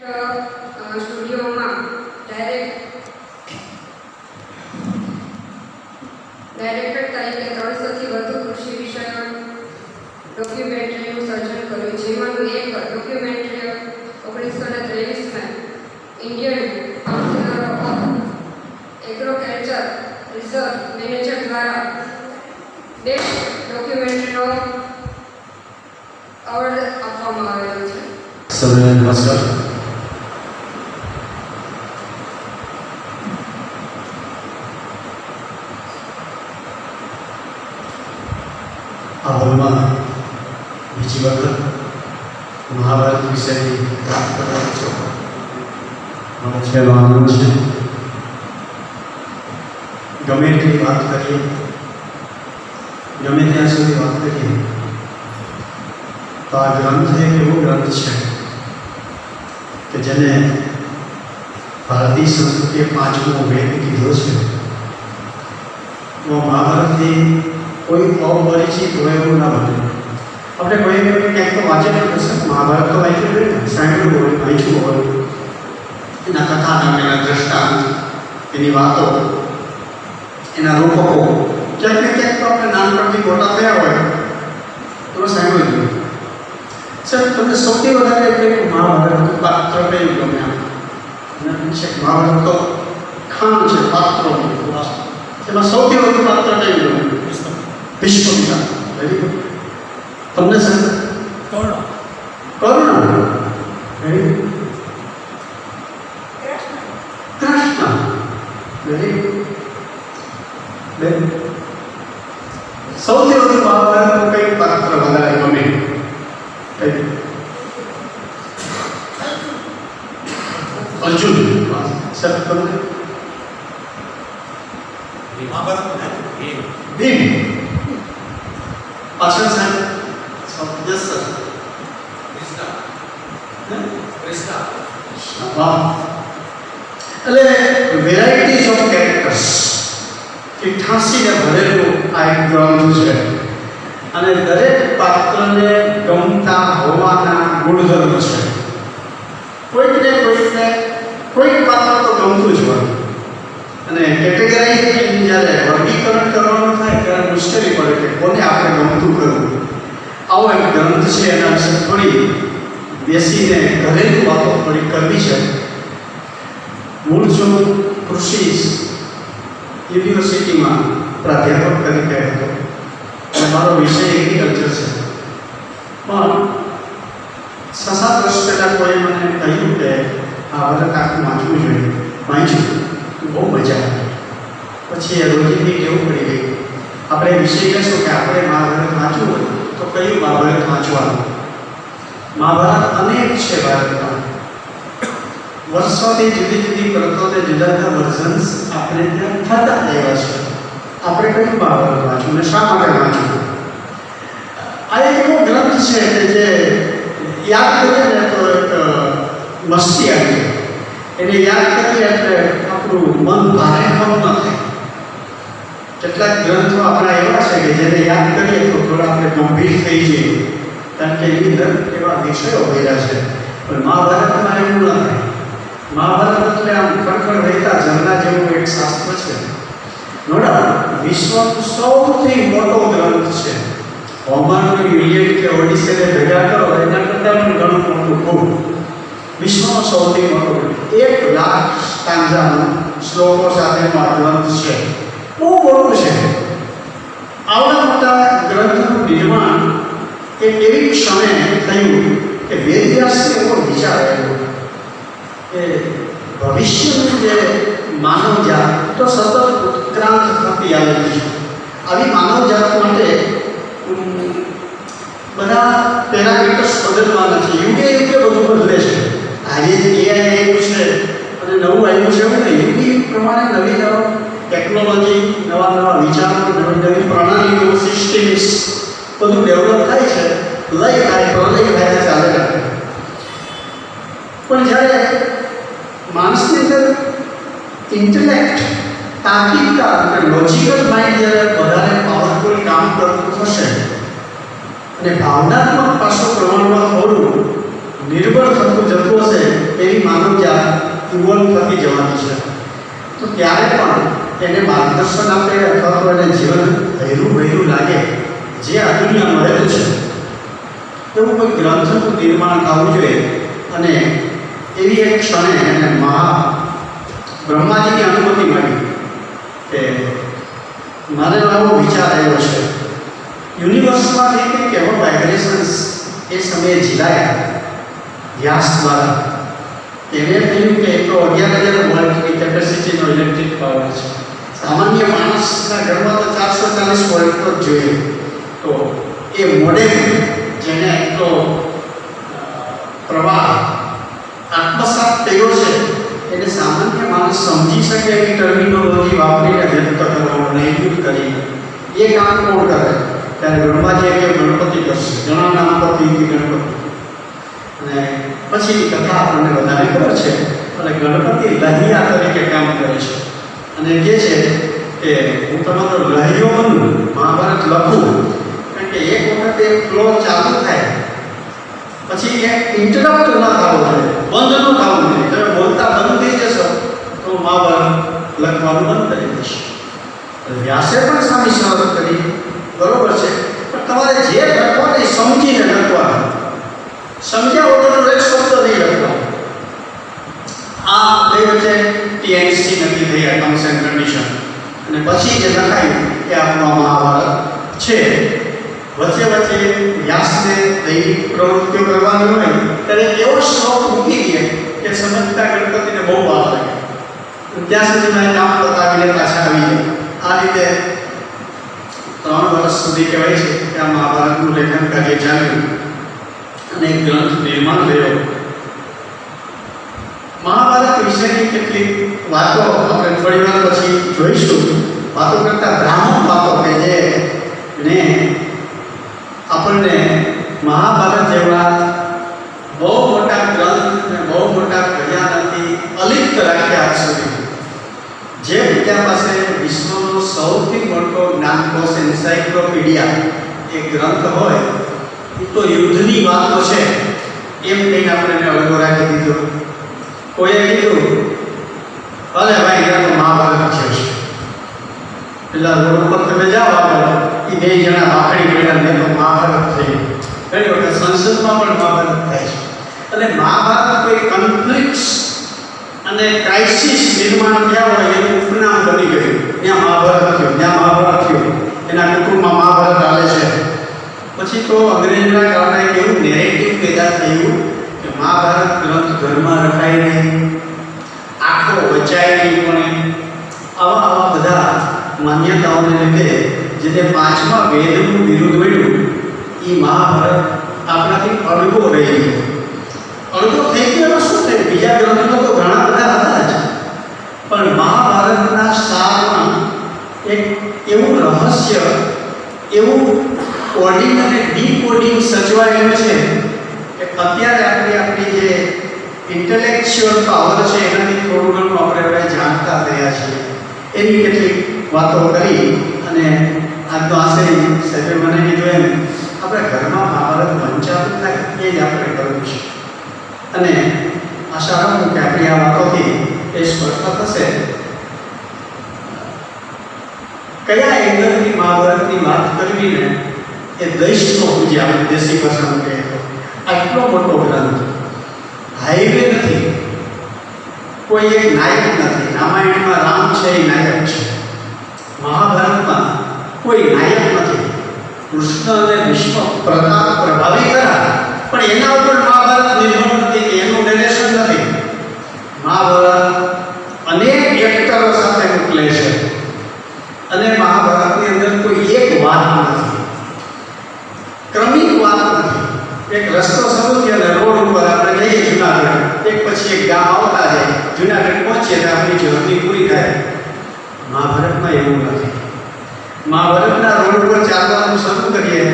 સ્ટુડિયોમાં ડાયરેક્ટર તરીકે 300થી વધુ કૃષિ વિષયક ડોક્યુમેન્ટરીનું સર્જન કર્યું, જેમાંનું એક ડોક્યુમેન્ટરી 1923માં Indian council of agriculture research manager દ્વારા બેસ્ટ ડોક્યુમેન્ટરીનો એવોર્ડ આપવામાં આવેલો છે. સૌને નમસ્કાર. આ હોલમાં બીજી વખત મહાભારત વિષયની વાત કરવાનો છો. મને છેલ્લો આનંદ છે. ગમે એટલી વાત કરીએ, ગમે ત્યાં સુધી વાત કરીએ, તો આ ગ્રંથ એક એવો ગ્રંથ છે કે જેને ભારતીય સંસ્કૃતિએ પાંચમો વેદ કીધો છે. મહાભારતથી કોઈ અપરિચિત હોય એવું ના બને. આપણે કોઈ ક્યાંક તો વાંચેલું હશે, મહાભારત તો વાંચ્યું હોય ને, સાંભળ્યું હોય, વાંચ્યું હોય, એના કથાનક, એના દ્રષ્ટાંત, એની વાતો, એના રૂપકો ક્યાંક ને ક્યાંક તો આપણે નાનપણથી મોટા થયા હોય તો સાંભળ્યું હોય. સર, તમને સૌથી વધારે એટલે મહાભારતનું પાત્ર કયું ગમે? મહાભારત તો ખાણ છે પાત્રોનું, એમાં સૌથી વધુ પાત્ર કયું ગમે? ભીષ્મ. Very good. તમને sir? Karna. Very good. Krishna. Very good. સૌથી વધુ મહાભારતનું કઈ પાત્ર વધારે ગમે? અર્જુન. સર, તમને? ભીમ. પાછળ સાહેબ? Yes sir. કૃષ્ણ. વાહ. એટલે વેરાયટીઝ ઓફ કેરેક્ટર્સ 88 ને ભરેલું આ એક ગ્રંથ છે, અને દરેક પાત્રને ગમતા હોવાના ગુણધર્મ છે. કોઈકને કોઈક પાત્ર તો ગમતું જ હોય, અને કેટેગરાઇઝ જ્યારે વર્ગીકરણ કરવાનું થાય ત્યારે મુશ્કેલી પડે કે કોને આપણે ગમતું કરવું. આવો એક ગ્રંથ છે, એના વિશે થોડી બેસીને ઘરેલું વાતો થોડી કરવી છે. મૂળ જો કૃષિ યુનિવર્સિટીમાં પ્રાધ્યાપક તરીકે હતો, અને મારો વિષય એગ્રીકલ્ચર છે. પણ 6-7 વર્ષ પહેલાં કોઈ મને કહ્યું કે આ ભારત આખું વાંચવું જોઈએ. વાંચ્યું, બહુ મજા આવી. પછી એ રોજિંદી ટેવ પડી ગઈ. આપણે વિષય કહેશું કે આપણે મહાભારત વાંચવું હોય તો કયું મહાભારત વાંચવાનું? મહાભારત અનેક છે ભારતમાં. વર્ષોથી જુદી જુદી પ્રતોને જુદા જુદા વર્ઝન્સ આપણે ત્યાં થતા આવ્યા છે. આપણે કયું મહાભારત વાંચવું ને શા માટે વાંચવું? આ એક એવો ગ્રંથ છે કે જે યાદ કરીએ ને તો એક મસ્તી આવી જાય. એને યાદ કરીએ એટલે આપણું મન ભારે ન થાય. કેટલાક ગ્રંથો આપણા એવા છે કે જેને યાદ કરીએ તો થોડા આપણે ગંભીર થઈ જઈએ, કારણ કે એની અંદર એવા વિષયો ભર્યા છે. પણ મહાભારતમાં એવું ન થાય. મહાભારત એટલે આમ ખડખડ વહેતા ઝરણા જેવું એક શાસ્ત્ર છે. નોડા વિશ્વનો સૌથી મોટો ગ્રંથ છે. હોમરનું ઇલિયડ કે ઓડિસેને ભેગા કરો એના કરતાં પણ ઘણું મોટું ખૂબ. વિશ્વનો સૌથી મોટો 1,00,000 સ્ટાન્ઝાનો શ્લોકો સાથેનો આ ગ્રંથ છે. બહુ મોટું છે. આવડા મોટા ગ્રંથનું નિર્માણ એક એવી ક્ષણે થયું કે વેદવ્યાસને એવો વિચાર આવ્યો કે ભવિષ્યનું જે માનવજાત તો સતત ઉત્ક્રાંત થતી આવેલી છે. આવી માનવજાત માટે બધા પેરામીટર્સ બદલવાના છે. યુગે બધું બદલે છે. આજે જે એઆઈ આવ્યું છે અને નવું આવ્યું છે એવું નહીં. યુગે પ્રમાણે નવી ટેકનોલોજી, નવા વિચારો, નવી પ્રણાલીઓ, સિસ્ટમ્સ બધું ડેવલપ થાય છે. લય થાય, પ્રલય થાય, ચાલે રાખે. પણ જ્યારે માણસની અંદર ઇન્ટેલેક્ટ, તાર્કિકતા અને લોજિકલ માઇન્ડ જ્યારે વધારે પાવરફુલ કામ કરતું થશે અને ભાવનાત્મક પાસું પ્રમાણમાં થોડું નિર્બળ થતું જતું હશે, એવી ઇવોલ્વ થતી જવાની છે. તો ત્યારે પણ એને માર્ગદર્શન આપે અથવા તો એને જીવન ભર્યું લાગે જે આ દુનિયા મળેલું છે એવું કોઈ ગ્રંથનું નિર્માણ થવું જોઈએ. અને એવી એક ક્ષણે એને બ્રહ્માજીની અનુમતિ મળી કે મારે એવો વિચાર આવ્યો છે. યુનિવર્સમાંથી કંઈક એવો વાઇબ્રેશન્સ એ સમયે ઝીલાયા વ્યાસ દ્વારા. એને થયું કે એટલો 11,000 વોલ્ટની કેપેસિટીનો ઇલેક્ટ્રિક પાવર છે. સામાન્ય માણસના ઘરમાં તો 440 વોલ્ટ તો જ જોઈએ. તો એ મોડેલ જેને એટલો પ્રવાહ આત્મસાત થયો છે એને સામાન્ય માણસ સમજી શકે એવી ટર્મિનોલોજી વાપરીને વ્યક્ત કરવાનું નિર્યુક્ત કરીને એ કામ કોણ કરે? ત્યારે બ્રહ્માજી કે ગણપતિ કરશે. ઘણા નામ પરથી ગણપતિ. અને પછીની કથા આપણને બધાને ખબર છે. અને ગણપતિ લહિયા તરીકે કામ કરે છે અને કહે છે કે હું તમારો લહિયો બનું, મહાભારત લખું. કારણ કે એક વખત એ ફ્લો ચાલુ થાય પછી એ ઇન્ટરપ્ટ ન થવો જોઈએ, બંધ ન થવું જોઈએ. તમે બોલતા બંધ થઈ જશો તો મહાભારત લખવાનું બંધ કરી દેશે. વ્યાસે પણ સામી શરત કરી, બરોબર છે, પણ તમારે જે લખવાનું એ સમજીને લખવાનું. સમજ્યા વગરનો એક શબ્દ નહીં લખવાનો. આ બે વચ્ચે ટીએનસી નક્કી થઈ, ટર્મ્સ એન્ડ કન્ડિશન. અને પછી જે લખાયું એ આપણો મહાભારત છે. વચ્ચે વ્યાસને દૈનિક પ્રવૃત્તિઓ કરવાની હોય ત્યારે એવો શોખ મૂકી દે કે સમજતા ગણપતિને બહુ વાર લાગે. ત્યાં સુધીમાં કામ બતાવીને પાછા આવી જાય. આ રીતે 3 વર્ષ સુધી કહેવાય છે કે આ મહાભારતનું લેખન કાર્ય ચાલ્યું અને ગ્રંથ નિર્માણ થયો. મહાભારત વિશેની કેટલીક વાતો આપણે થોડી વાર પછી જોઈશું. વાતો કરતા બ્રાહ્મણ વાતો કે જે ને આપણને મહાભારત જેવા બહુ મોટા ગ્રંથ અને બહુ મોટા પ્રયાણથી અલિપ્ત રાખ્યા આજ સુધી. જે બીજા પાસે વિશ્વનો સૌથી મોટો જ્ઞાનકોશ એન્સાઇક્લોપીડિયા એ ગ્રંથ હોય એ તો યુદ્ધની વાતો છે એમ કહીને આપણે અડગો રાખી દીધો. કોઈએ કીધું ભલે ભાઈ ત્યાં તો મહાભારત છે. પેલા રોડ ઉપર તમે જાઓ આગળ એ 2 જણા વાકડી પડ્યા ને તો મહાભારત થઈ. ઘણી વખત સંસદમાં પણ મહાભારત થાય છે. અને મહાભારત કોઈ કન્ફ્લિક્ટ્સ અને ક્રાઇસિસ નિર્માણ થયા હોય એનું ઉપનામ બની ગયું. ત્યાં મહાભારત થયું, ત્યાં મહાભારત થયું, એના કુટુંબમાં મહાભારત ચાલે છે. પછી તો અંગ્રેજોના કારણે એવું નેરેટિવ પેદા થયું કે મહાભારત ગ્રંથ ઘરમાં રખાય નહીં, આખો વચાય નહીં. પણ આવા બધા માન્યતાઓને લીધે જેને 5મા વેદનું વિરુદ્ધ મળ્યું એ મહાભારત આપણાથી અડગો રહી ગયો. અડગો થઈ ગયો શું થયું? બીજા ગ્રંથો તો ઘણા બધા હતા જ, પણ મહાભારતના સારમાં એક એવું રહસ્ય, એવું કોડિંગ અને ડીકોડિંગ સચવાયેલું છે કે અત્યારે આપણી જે ઇન્ટેલેક્ચ્યુઅલ પાવર છે એનાથી થોડું ઘણું આપણે હવે જાણતા થયા છીએ. એની કેટલીક વાતો કરી અને આજનો આશય સાહેબે મને કીધું એમ આપણે ઘરમાં મહાભારત વંચાતું થાય એ જ આપણે કરવું છે. અને આશા રાખું કે આપણી આ વાતોથી એ સ્પષ્ટ થશે કયા એંગલથી મહાભારતની વાત કરવી ને એ દૈશનો પૂજ્ય આપણે દેશી ભાષામાં કહીએ તો આટલો મોટો ગ્રંથ, હાઈવે નથી, કોઈ એક નાયક નથી. રામાયણમાં રામ છે એ નાયક છે, મહાભારતમાં કોઈ નાયક નથી. કૃષ્ણ અને વિશ્વ પ્રતાપ પ્રભાવી ખરા, પણ એના ઉપર મહાભારત નિર્ભર નથી કે એનું નેરેશન નથી. મહાભારત અનેક એક્ટરો સાથે મોકલે છે અને મહાભારતની અંદર કોઈ એક વાત નથી, ક્રમિક વાત નથી. એક રસ્તો શરૂ થયો અને રોડ ઉપર આપણે જઈએ જુનાગઢ, એક પછી એક ગામ આવતા જાય, જુનાગઢ પહોંચીએ તો આપણી જર્ની પૂરી થાય. મહાભારતમાં એવું નથી. મહાભારતના રોડ ઉપર ચાલવાનું શરૂ કરીએ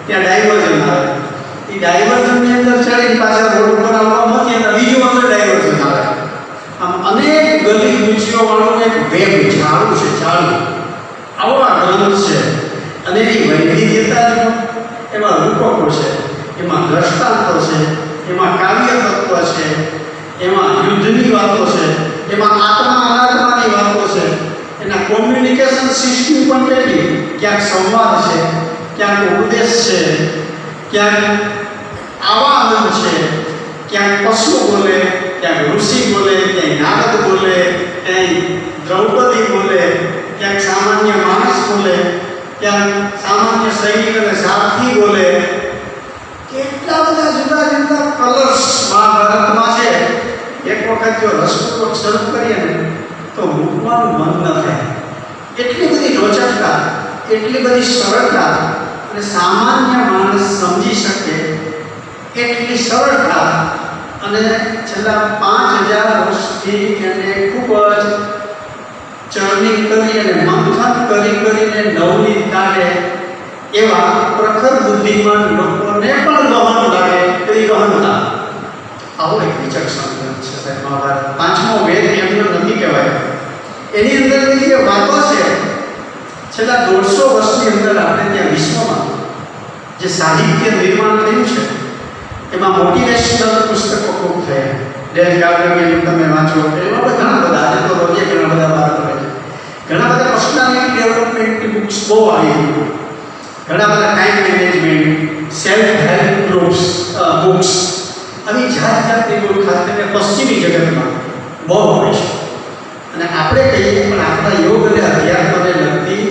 ત્યાં ડાયવર્ઝન આવે, એ ડાયવર્ઝનની અંદર ચડીને પાછા રોડ ઉપર આવવા પહોંચીએ તો બીજું અંદર ડાયવર્ઝન આવે. આમ અનેક ગલી ગુચીઓ વાળું એક વેબ ઝાડું છે, ઝાડું આવો આ ગ્રંથ છે. અને એની વૈવિધ્યતા એમાં રૂપકો છે, એમાં દ્રષ્ટાંતો છે, એમાં કાવ્ય તત્વ છે, એમાં યુદ્ધની વાતો છે, એમાં આત્મા અનાત્માની વાતો છે, એના કોમ્યુનિકેશન સિસ્ટમ પણ કેટલી, ક્યાંક સંવાદ છે, ક્યાંક ઉપદેશ છે, ક્યાંક આવાહન છે, ક્યાંક પશુ બોલે, ક્યાંક ઋષિ બોલે, ક્યાંક નારદ બોલે, ક્યાંક દ્રૌપદી બોલે, ક્યાંક સામાન્ય માણસ બોલે, ક્યાંક સામાન્ય સૈનિક અને સારથી બોલે. કેટલા બધા જુદા જુદા કલર્સ મહાભારતમાં છે. એક વખત જો રસપૂર્વક શરૂ કરીએ ને તો મૂકવાનું મન ન થાય. એટલી બધી રોચકતા, એટલી બધી સરળતા અને સામાન્ય માણસ સમજી શકે એટલી સરળતા, અને છેલ્લા 5000 વર્ષથી એને ખૂબ જ ચર્નિંગ કરી અને મંથન કરીને નવનીત કાઢે એવા પ્રખર બુદ્ધિમાન લોકોને પણ ગહન લાગે એવી ગહનતા. આવો એક વિચક્ષણ ગ્રંથ છે સાહેબ મહાભારત. 5મો વેદ એમનો નથી કહેવાય. એની અંદરની જે વાતો છે છેલ્લા 150 વર્ષની અંદર આપણે ત્યાં વિશ્વમાં જે સાહિત્ય નિર્માણ થયું છે એમાં મોટિવેશનલ પુસ્તકો ખૂબ થયા. ડેલ કાર્નેગીનું તમે વાંચો, એમાં ઘણા બધા, આજે તો રોજે ઘણા બધા વાત કરે છે. ઘણા બધા પર્સનાલિટી ડેવલપમેન્ટની બુક્સ બહુ આવી, ઘણા બધા time management, self help groups books, આવી જાતની બુક ખાસ કરીને પશ્ચિમી જગતમાં બહુ હોય છે. અને આપણે કહીએ પણ આપણા યોગ અને અધ્યાત્મને લગતી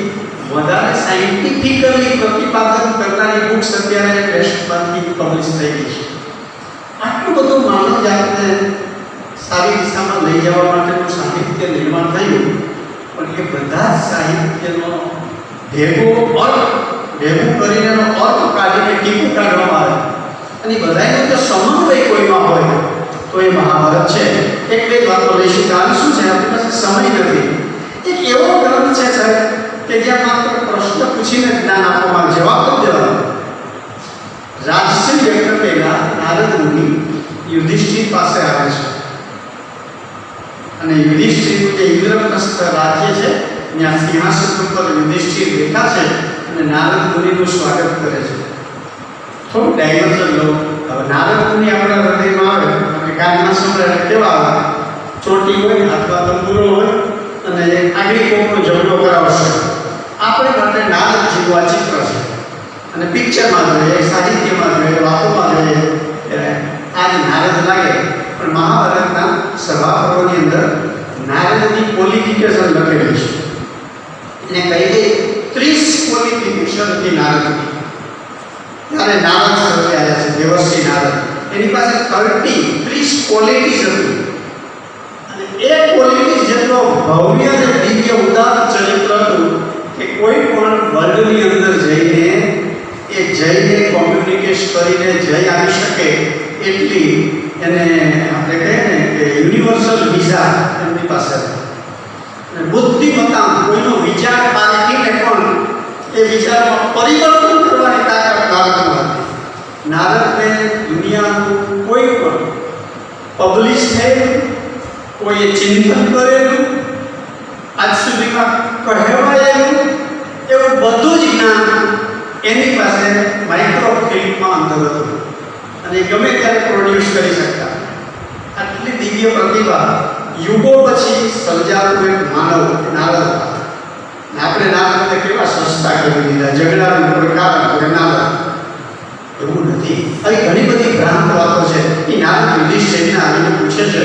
વધારે સાયન્ટિફિકલી પ્રતિપાદન કરનારી બુક્સ અત્યારે પ્રેસમાંથી પબ્લિશ થઈ ગઈ છે. આટલું બધું માનવ જાતને સારી દિશામાં લઈ જવા માટેનું સાહિત્ય નિર્માણ થયું, પણ એ બધા જ સાહિત્યનો ભેગું કરીને એનો અર્થ કાઢીને ટીપું કાઢવામાં આવે અને બધાનો જો સમન્વય કોઈમાં હોય તો એ મહાભારત છે. એક બે વાતો લઈશું. કારણ શું છે, આપણી પાસે સમય નથી. એક એવો ગ્રંથ છે સાહેબ કે જ્યાં માત્ર પ્રશ્ન પૂછીને જ્ઞાન આપવામાં, જવાબ તો દેવાનો. રાજશ્રી યજ્ઞ પહેલા નારદ મુનિ યુધિષ્ઠિર પાસે આવે છે અને યુધિષ્ઠિરનું જે ઇન્દ્રપ્રસ્થ રાજ્ય છે ત્યાં સિંહાસન ઉપર યુધિષ્ઠિર બેઠા છે અને નારદ મુનિનું સ્વાગત કરે છે. થોડું ડાયવર્ઝન લો. હવે નારદ મુનિ આપણા હૃદયમાં આવે અને કાનમાં સંભળાય કેવા આવે, ચોટી હોય, હાથમાં તંબુરો હોય અને આગળ કોકનો ઝઘડો કરાવશે. આપણે માટે નારદ જેવું આ ચિત્ર છે અને પિક્ચરમાં જોઈએ, સાહિત્યમાં જોઈએ, વાતોમાં જોઈએ આજ નારદ લાગે. પણ મહાભારતના સભાપર્વની અંદર નારદની ક્વોલિફિકેશન લખેલી છે. એને કહી દે 30 ક્વોલિફિકેશનથી નારદની. ત્યારે નારદ સર્જાયા છે, દેવર્ષિ નારદ. એની પાસે 30 ક્વોલિટીઝ હતી અને એ ક્વોલિટીઝ જેટલો ભવ્ય અને દિવ્ય ઉદાર ચરિત્ર હતું કે કોઈ પણ વર્લ્ડની અંદર જઈને કોમ્યુનિકેટ કરીને જઈ આવી શકે એટલી એને આપણે કહીએ ને કે યુનિવર્સલ વિઝા એમની પાસે હતી. અને બુદ્ધિમત્તા, કોઈનો વિચાર પારખીને પણ એ વિચારમાં પરિવર્તન કરવાની તાકાત નારદમાં હતી. નારદને દુનિયાનું કોઈ પણ પબ્લિશ થયેલું, કોઈએ ચિંતન કરેલું, આજ સુધીમાં કહેવાયેલું એવું બધું જ જ્ઞાન એની પાસે માઇક્રોફિલ્મમાં અંદર હતું અને ગમે ત્યારે પ્રોડ્યુસ કરી શકતા. આટલી દિવ્ય પ્રતિભા યુગો પછી સર્જાતું એક માનવ નારદ હતા. આપણે નારદને કેવા સસ્તા કરી દીધા, ઝઘડાનું પ્રકાર આપણે નારદ. એવું નથી. આવી ઘણી બધી ભ્રાંત વાતો છે. એ નારદ યુધિષ્ઠિરને આવીને પૂછે છે.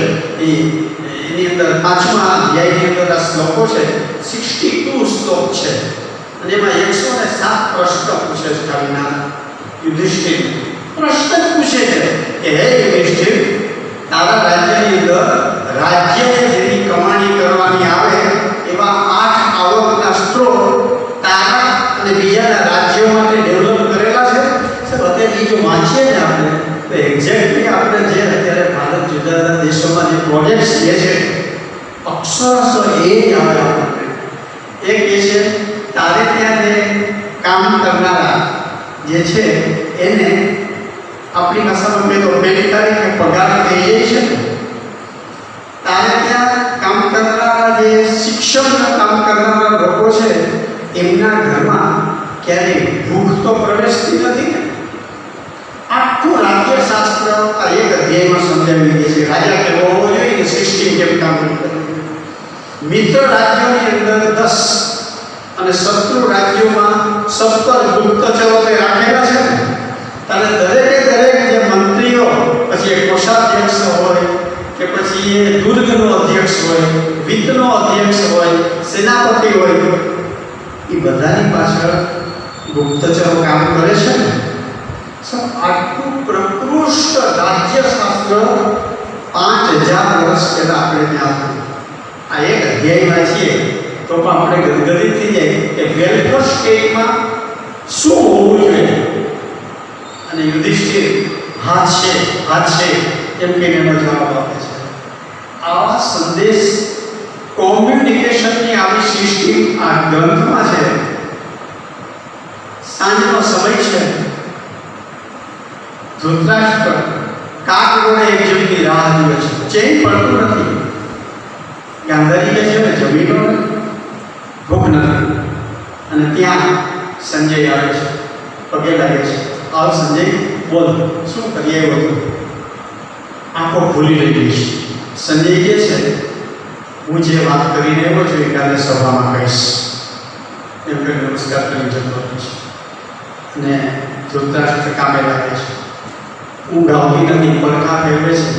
એની અંદર 5મા અધ્યાયની અંદર આ શ્લોકો છે, 62 શ્લોક છે અને એમાં 107 પ્રશ્ન પૂછે છે. ખાલી નારદ યુધિષ્ઠિર પ્રશ્ન પૂછે છે કે હે યુધિષ્ઠિર, તારા રાજ્યની અંદર રાજ્યને જેની કમાણી કરવાની આવે એવા 8 આવકના સ્ત્રોત તારા અને બીજાના રાજ્યો માટે ડેવલપ કરેલા છે. અત્યારે જો વાંચીએ ને આપણે તો એક્ઝેક્ટલી આપણે જે અત્યારે ભારત જુદા જુદા દેશોમાં જે પ્રોજેક્ટ્સ જે છે અક્ષરશઃ એ જ આવે આપણને. એક એ છે તારે ત્યાં જે કામ કરનારા જે છે એને આપણી ભાષામાં કહે તો પહેલી તારીખે પગાર થઈ જાય છે. તારે ત્યાં કામ કરનારા જે શિક્ષણના કામ કરનારા લોકો છે એમના ઘરમાં ક્યારેય ભૂખ તો પ્રવેશતી નથી ને. આખું રાજ્યશાસ્ત્ર આ એક અધ્યાયમાં સમજાવી દે છે. રાજા કેવો હોવો જોઈએ, સિસ્ટમ કેમ કામ કરવી. મિત્ર રાજ્યોની અંદર 10 અને શત્રુ રાજ્યોમાં 17 ગુપ્તચરોને રાખેલા છે ને, ત્યારે દરેક જે મંત્રીઓ, પછી એ કોષાધ્યક્ષ હોય કે પછી એ દુર્ગનો અધ્યક્ષ હોય, વિત્તનો અધ્યક્ષ હોય, સેનાપતિ હોય, એ બધાની પાછળ ગુપ્તચરો કામ કરે છે ને. આટલું પ્રકૃષ્ટ રાજ્યશાસ્ત્ર 5000 વર્ષ પહેલા આપણે ત્યાં હતું. આ એક અધ્યાયમાં છીએ તો પણ આપણે ગદગદિત થઈ જાય કે વેલફેર સ્ટેટમાં શું હોવું જોઈએ. અને યુધિષ્ઠિર હાથ છે એમ કહીને એનો જવાબ આપે છે. આવા સંદેશ કોમ્યુનિકેશનની આવી સિસ્ટમ આ ગ્રંથમાં છે. સાંજનો સમય છે. ધૃતરાષ્ટ્ર કાકડોળે એક જણની રાહ જુએ છે. ચેન પડતું નથી. ગાંધારી કે છે ને જમીનો ભૂખ નથી. અને ત્યાં સંજય આવે છે, પગે લાગે છે. આવ સંજય, બોલ શું કરીએ બધું? આંખો ખુલી રહી છે. સંજય કહે છે, હું જે વાત કરીને આવ્યો છું એ કાલે સભામાં કહીશ. એમ કરીને નમસ્કાર કરી જતો રહે છે. અને ધૃતરાષ્ટ્ર કામે લાગે છે. ઊંઘ આવતી નથી, પડખા ફેરવે છે.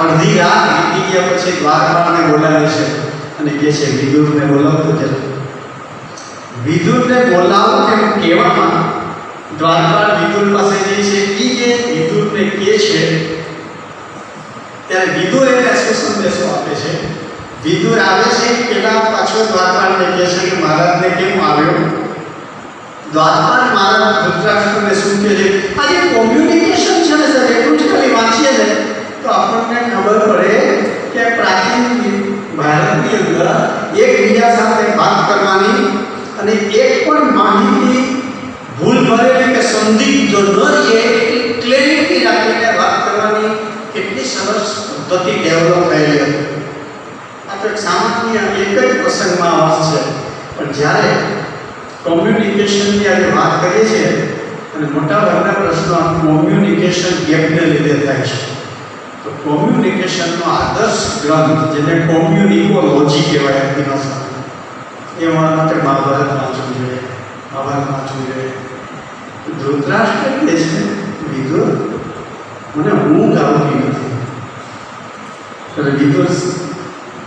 અડધી રાત વીતી ગયા પછી દ્વારપાળને બોલાવે છે અને કહે છે, વિદુરને બોલાવતો જતો. વિદુરને બોલાવો એમ કહેવામાં દ્વારપાળ વિદુર પાસે જઈ છે. એ જે વિદુરને કહે છે ત્યારે વિદુર એને શું સંદેશો આપે છે? વિદુર આવે છે પેલા પાછો દ્વારપાળને કહે છે કે મહારાજને કેમ આવ્યો? દ્વારપાળ મહારાજ ધૃતરાષ્ટ્રને શું કહે છે? આ જે કોમ્યુનિકેશન છે ને સર, એટલું જ ખાલી વાંચીએ ને તો આપણને ખબર પડે કે પ્રાચીન ભારતની અંદર એકબીજા સાથે વાત કરવાની અને એક પણ માહિતી ભૂલ ભરેલી કે સંદિગ્ધ ન રહે એટલી ક્લેરિટી રાખીને વાત કરવાની કેટલી સરસ પદ્ધતિ ડેવલપ થયેલી હતી. આ તો એક સામાન્ય એક જ પ્રસંગમાં વાત છે, પણ જ્યારે કોમ્યુનિકેશનની આજે વાત કરીએ છીએ અને મોટાભાગના પ્રશ્નો કોમ્યુનિકેશન ગેપને લીધે થાય છે. તો કોમ્યુનિકેશનનો આદર્શ ગ્રંથ જેને કોમ્યુનિકોલોજી કહેવાય હતી ભાષામાં, એ માટે મહાભારત વાંચવું જોઈએ. મહાભારત વાંચવું જોઈએ. ધૃતરાષ્ટ્ર કહે છે, વિદુર મને ઊંઘ આવતી નથી. એટલે વિદુર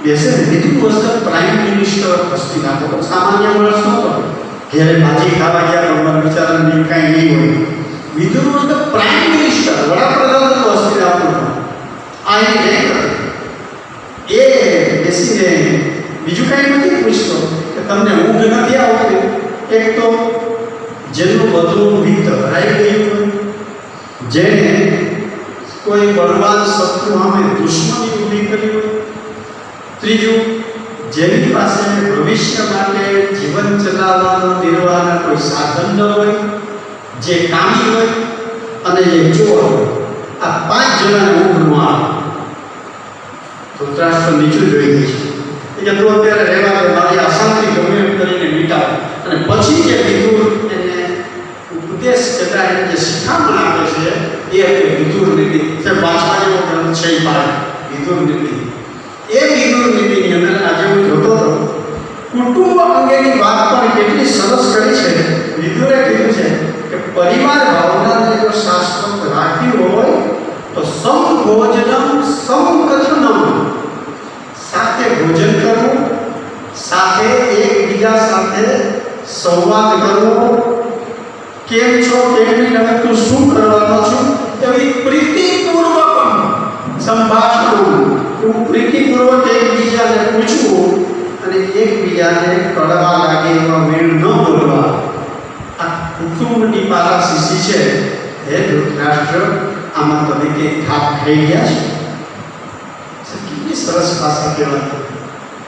બેસે ને, Vidur was the prime minister of Hastinapur. સામાન્ય માણસ નહોતો. ઘેરે ભાજી ખાવા ગયા તો અમારા બિચારાને કાંઈ નહીં હોય. Vidur was the prime minister, વડાપ્રધાન હતો હસ્તિનાપુરનો. આ એ બેસીને બીજું કાંઈ નથી પૂછતો કે તમને ઊંઘ નથી આવતી. એક તો જેનું બધું વિત્ત હરાઈ ગયું હોય, જેને કોઈ બળવાન શત્રુ સામે દુશ્મની ઊભી કરી હોય. ત્રીજું, જેની પાસે ભવિષ્ય માટે જીવન ચલાવવાનો નિર્વાહના કોઈ સાધન ન હોય, જે કામી હોય અને જે ચોર હોય. આ 5 જણાને ઊંઘ ન આવે. ધૃતરાષ્ટ્ર નીચું જોઈ ગઈ છે કે તું અત્યારે રહેવા દે, મારી અશાંતિ ગમે એમ કરીને મીટાવ. અને પછી જે વિદુર એને ઉપદેશ કરતા એને જે શિખામણ આપે છે એ એટલે વિદુર નીતિ. તે પાછા જેવો ગ્રંથ છે વિદુર નીતિ. એ વિદુર નીતિની અંદર આજે હું જોતો હતો, કુટુંબ અંગેની વાત પણ કેટલી સરસ કરી છે. વિદુરે કીધું છે કે પરિવાર ભાવનાને જો શાશ્વત રાખવી હોય તો સમભોજનમ સમકથનમ, સાથે ભોજન કરવું, સાથે એકબીજા સાથે સંવાદ કરવો. કેમ છો, કેમ નહીં, હવે તું શું કરવાનો છો, એવી પ્રીતિપૂર્વક સંભાષણ, પ્રીતિપૂર્વક એકબીજાને પૂછવું અને એકબીજાને કડવા લાગે એવા મેળ ન બોલવા. આ કુટુંબની પારાશીશી છે. હે ધૃતરાષ્ટ્ર, આમાં તમે કે થાપ ખાઈ ગયા છે? કેટલી સરસ ભાષા કહેવાય.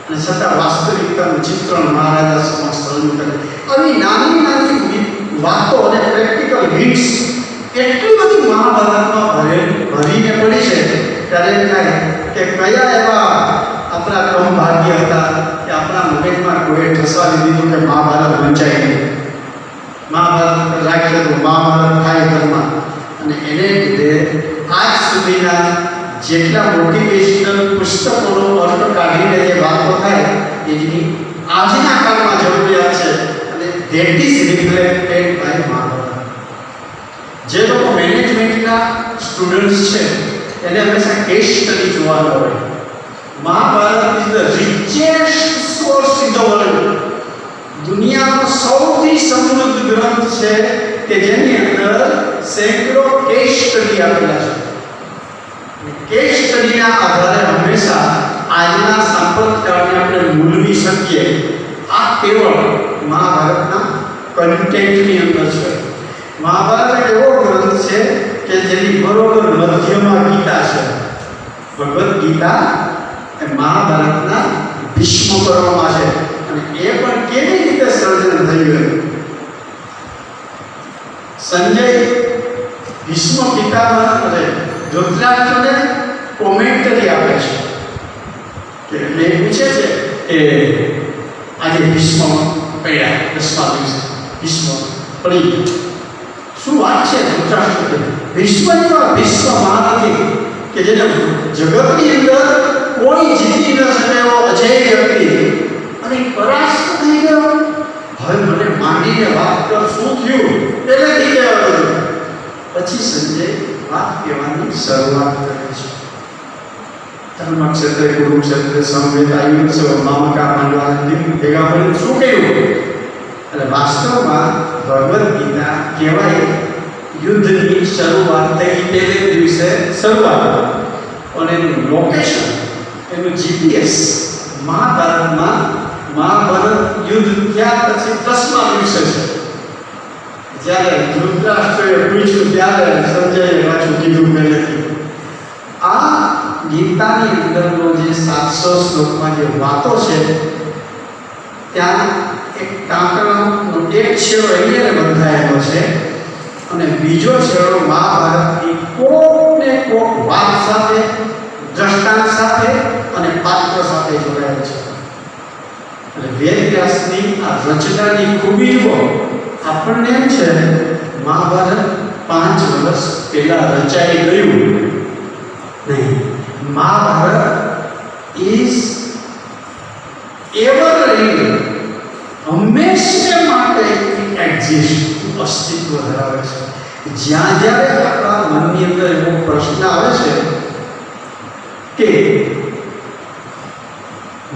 અને છતાં વાસ્તવિકતાનું ચિત્રણ મહારાજા સમક્ષ રજૂ કરે. આવી નાની નાની વાતો અને પ્રેક્ટિકલ હિન્ટ્સ એટલી બધી મહાભારતમાં ભરીને પડી છે. ત્યારે એમ થાય કે કયા એવા આપણા કમભાગ્ય હતા કે આપણા મગજમાં કોઈ ઠસાવી દીધું કે મહાભારત વંચાઈ ગયું. મહાભારત રાખીએ તો મહાભારત થાય ઘરમાં. અને એને લીધે આજ સુધીના જેટલા મોટિવેશનલ પુસ્તકોનો અર્થ કાઢીને જે વાતો થાય ગ્રંથ છે એને હંમેશા કેસ સ્ટડી જોવાનો હોય. Mahabharat is the richest source in the world. દુનિયાનો સૌથી સમૃદ્ધ ગ્રંથ છે કે જેની અંદર સેંકડો કેસ સ્ટડી આપેલા છે. કેસ સ્ટડીના આધારે હંમેશા આજના સાંપ્રદાયને આપણે મૂલવી શકીએ. આ કેવળ મહાભારતના કન્ટેન્ટની અંદર છે. મહાભારત એક એવો ગ્રંથ છે કે જેની બરોબર મધ્યમાં ગીતા છે. ભગવદ્ ગીતા એ મહાભારતના ભીષ્મ પર્વમાં છે અને એ પણ કેવી રીતે સર્જન થયું. સંજય ભીષ્મ પિતામહ અને ધૃતરાષ્ટ્રને કોમેન્ટરી આપે છે કે એટલે પૂછે છે કે આજે ભીષ્મ પડ્યા 10મા દિવસે ભીષ્મ પડી શું વાત છે. ધૃતરાષ્ટ્ર ભીષ્મ મહારથી કે જેને જગતની અંદર કોઈ જીતી ન શકે એવો અજય વ્યક્તિ અને પરાસ્ત થઈ ગયો. હવે મને માંડીને વાત કર શું થયું પહેલેથી કહેવા દો. પછી સંજય વાત કહેવાની શરૂઆત કરે છે. ધર્મક્ષેત્રે કુરુક્ષેત્રે સમવેત આયુષ્ય મામકા માંડવાની ભેગા મળીને શું કહ્યું. એટલે વાસ્તવમાં ભગવદ્ ગીતા કહેવાય યુદ્ધની શરૂઆત થઈ પહેલે દિવસે શરૂઆત અને એનું લોકેશન એનું જીપીએસ મહાભારતમાં મહાભારત યુદ્ધ થયા પછી 10મા દિવસે છે. જ્યારે ધૃતરાષ્ટ્રએ પૂછ્યું ત્યારે સંજયે પાછું કીધું પહેલેથી. આ ગીતાની અંદરનો જે 700 શ્લોકમાં જે વાતો છે ત્યાં એક કાંકરાનો એક છેડો અહીંયા બંધાયેલો છે અને બીજો છેડો મહાભારતની કોક ને કોક વાત સાથે દ્રષ્ટાંત સાથે અને પાત્ર સાથે જોડાયેલો છે. એટલે વેદવ્યાસની આ રચનાની ખૂબી જુઓ. આપણને એમ છે મહાભારત 5 વર્ષ પહેલા રચાઈ ગયું નહીં. મહાભારત ઇઝ એવર લિવિંગ, હંમેશા માટે એક્ઝિસ્ટ અસ્તિત્વ ધરાવે છે. જ્યાં જ્યારે આપણા મનની અંદર એવો પ્રશ્ન આવે છે કે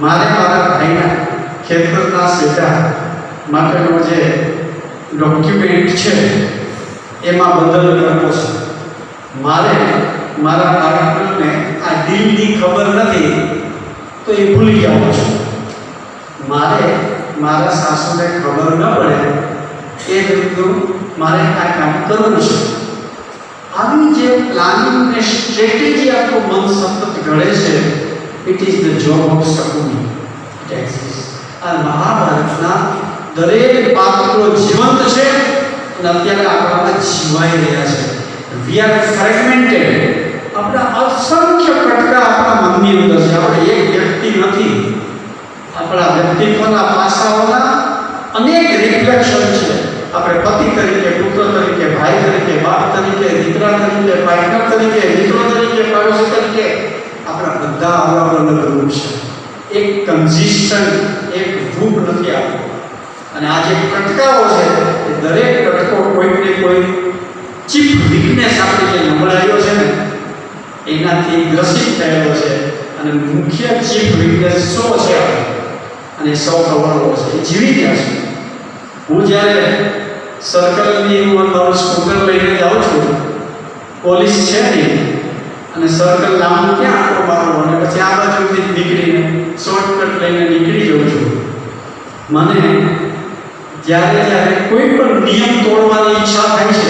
મારે મારા ભાઈના ખેતરના સેટા માટેનો જે ડોક્યુમેન્ટ છે એમાં બદલ કરવો છે, મારે મારા પાર્ટનરને આ ડીલની ખબર નથી તો એ ભૂલી જાઉં છું, મારે મારા સાસુને ખબર ન પડે એ રીતનું મારે આ કામ કરવું છે. આવી જે પ્લાનિંગ ને સ્ટ્રેટેજી આપણું મન સતત ઘડે છે, it is the job of Shakuni. It exist. આ મહાભારતના દરેક પાત્રો જીવંત છે અને અત્યારે આપણામાં જીવાઈ રહ્યા છે. We are fragmented. આપણા અસંખ્ય કટકા આપણા મનની અંદર છે. આપણે એક વ્યક્તિ નથી. આપણા વ્યક્તિત્વના પાસાઓના અનેક રિફ્લેક્શન છે. આપણે પતિ તરીકે, પુત્ર તરીકે, ભાઈ તરીકે, બાપ તરીકે, દીકરા તરીકે, પાર્ટનર તરીકે, મિત્રો તરીકે, પાડોશી તરીકે, આપણા બધા અલગ અલગ રૂપ છે. એક કન્સિસ્ટન્ટ એક રૂપ નથી આપણું. અને આ જે કટકાઓ છે એ દરેક કટકો કોઈને કોઈ ચીપ વીકનેસ આપણી જે નબળાઈઓ છે ને એનાથી ગ્રસિત થયેલો છે. અને મુખ્ય ચીપ વીકનેસ શું છે અને સૌ ખબરો છે એ જીવી ગયા છે. હું જ્યારે સર્કલની મારું સ્કૂટર લઈને જાઉં છું, પોલીસ છે નહીં અને સર્કલ લાંબુ ક્યાં આટો મારવો અને પછી આ બાજુથી નીકળીને શોર્ટકટ લઈને નીકળી જાઉં છું. મને જ્યારે જ્યારે કોઈ પણ નિયમ તોડવાની ઈચ્છા થાય છે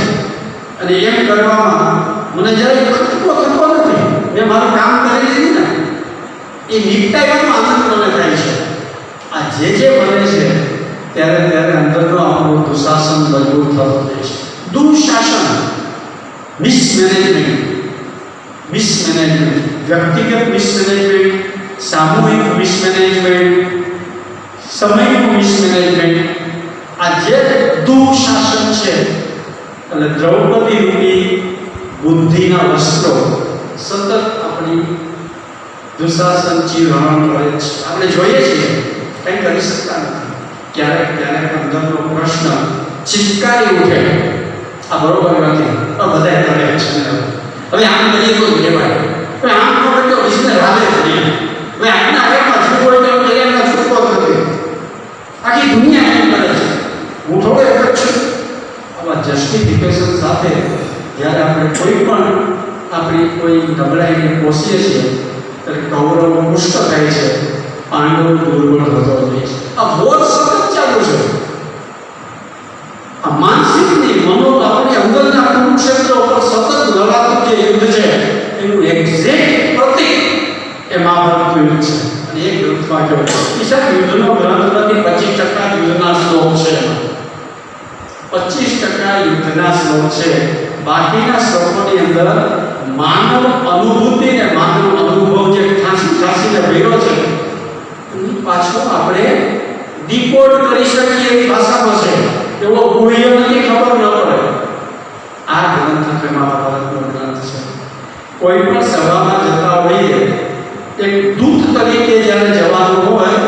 અને એમ કરવામાં મને જ્યારે ખટકો થતો નથી, મેં મારું કામ કરી લીધું ને એ નિપટાઈવાનો આનંદ મને થાય છે. આ જે બને છે ત્યારે ત્યારે અંદરનો આપણો દુશાસન મજબૂત થતો જાય છે. દુશાસન, મિસમેનેજમેન્ટ, વ્યક્તિગત મિસમેનેજમેન્ટ, સામૂહિક મિસમેનેજમેન્ટ, સમયનું મિસમેનેજમેન્ટ, આ જે દુશાસન છે. એટલે દ્રૌપદી રૂપી બુદ્ધિના વસ્ત્રો સતત આપણી દુશાસન ચીરહરણ કરે છે. આપણે જોઈએ છીએ કંઈ કરી શકતા નથી. ક્યારેક અંદરનો પ્રશ્ન ચિત્કારી ઉઠે, આ બરોબર નથી, આ બધા કરે છે. હવે આમ કરીએ તો કહેવાય, હવે આમ ખબર તો વિષ્ણુ રાધે જ નહીં. હવે આજના આગળમાં છૂટકો હોય તો દરિયામાં છૂટકો જ નથી. આખી દુનિયા એમ કરે છે, હું થોડો એક જ છું. આવા જસ્ટિફિકેશન સાથે જ્યારે આપણે કોઈ પણ આપણી કોઈ નબળાઈને પોષીએ છીએ ત્યારે કૌરવ પુષ્ટ થાય છે, પાંડવ દુર્બળ થતો જાય છે. આ વોર સતત ચાલુ છે. આ માનસિક નહીં, આપણી અંદરના કુરુક્ષેત્ર ઉપર સતત લડાતું જે યુદ્ધ છે એનું એક્ઝેક્ટ પ્રતીક એ મહાભારતનું યુદ્ધ છે. અને એક ગ્રંથમાં કહેવાય ઈશાન યુદ્ધનો ગ્રંથ નથી, 25% યુદ્ધના શ્લોક છે, 25% યુદ્ધના શ્લોક છે. બાકીના શ્લોકોની અંદર માનવ અનુભૂતિ ને માનવ અનુભવ જે ઠાસીને ભર્યો છે એની પાછળ આપણે ડીકોડ કરી શકીએ એવી ભાષામાં છે. એવો કોઈ નથી ખબર ન પડે. આ ગ્રંથ મહાભારતનો ગ્રંથ છે. કોઈ પણ સભામાં જતા હોઈએ એક દૂત તરીકે જ્યારે જવાનું હોય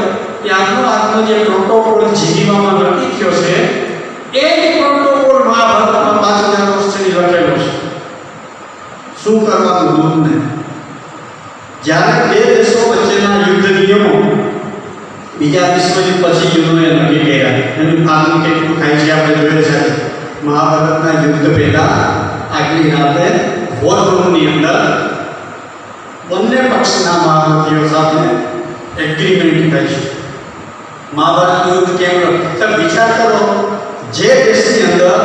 ત્યારનો આજનો જે પ્રોટોકોલ જીવવામાં નક્કી થયો છે એ જ પ્રોટોકોલ મહાભારતમાં 5000 વર્ષથી લખેલો છે. શું કરવાનું દૂતને? જ્યારે બે દેશો વચ્ચેના યુદ્ધ નિયમો બીજા વિશ્વયુદ્ધ પછી યુદ્ધોએ નક્કી કર્યા, એનું પાલન કેટલું થાય છે આપણે જોઈએ છે. મહાભારતના યુદ્ધ પહેલા આગલી રાતે વોર રૂમની અંદર બંને પક્ષના મહારથીઓ સાથે એગ્રીમેન્ટ થાય છે. મહાભારત યુદ્ધ કેમ સર વિચાર કરો, જે દેશની અંદર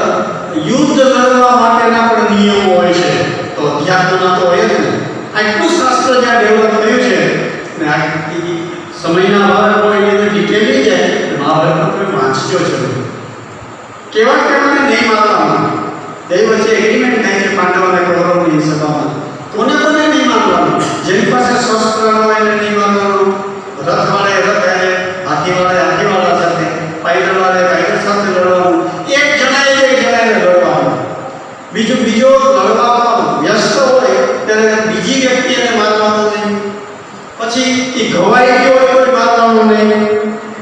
યુદ્ધ લડવા માટેના પણ નિયમો હોય છે તો અધ્યાત્મના તો હોય જ ને. આટલું શાસ્ત્ર જ્યાં ડેવલપ થયું છે ને આટલી સમયના અભાવે કોઈ એની ડિટેલ નહીં જાય. મહાભારતમાં તમે વાંચજો છે કેવા કેવાને નહીં માનવાનું. એ વચ્ચે એગ્રીમેન્ટ થાય છે પાંડવ અને કૌરવની સભામાં. કોને કોને નહીં માનવાનું? જેની પાસે શસ્ત્ર ન હોય એને નહીં માનવાનું. રથવાળે રથ સાથે, હાથીવાળે હાથીવાળા સાથે, પાયદળવાળે પાયદળ સાથે લડવાનું. એક જણાએ લડવાનું. બીજો લડવામાં વ્યસ્ત હોય ત્યારે બીજી વ્યક્તિને મારવાનું નહીં. પછી એ ઘવાઈ ગયો હોય કોઈ મારવાનું નહીં.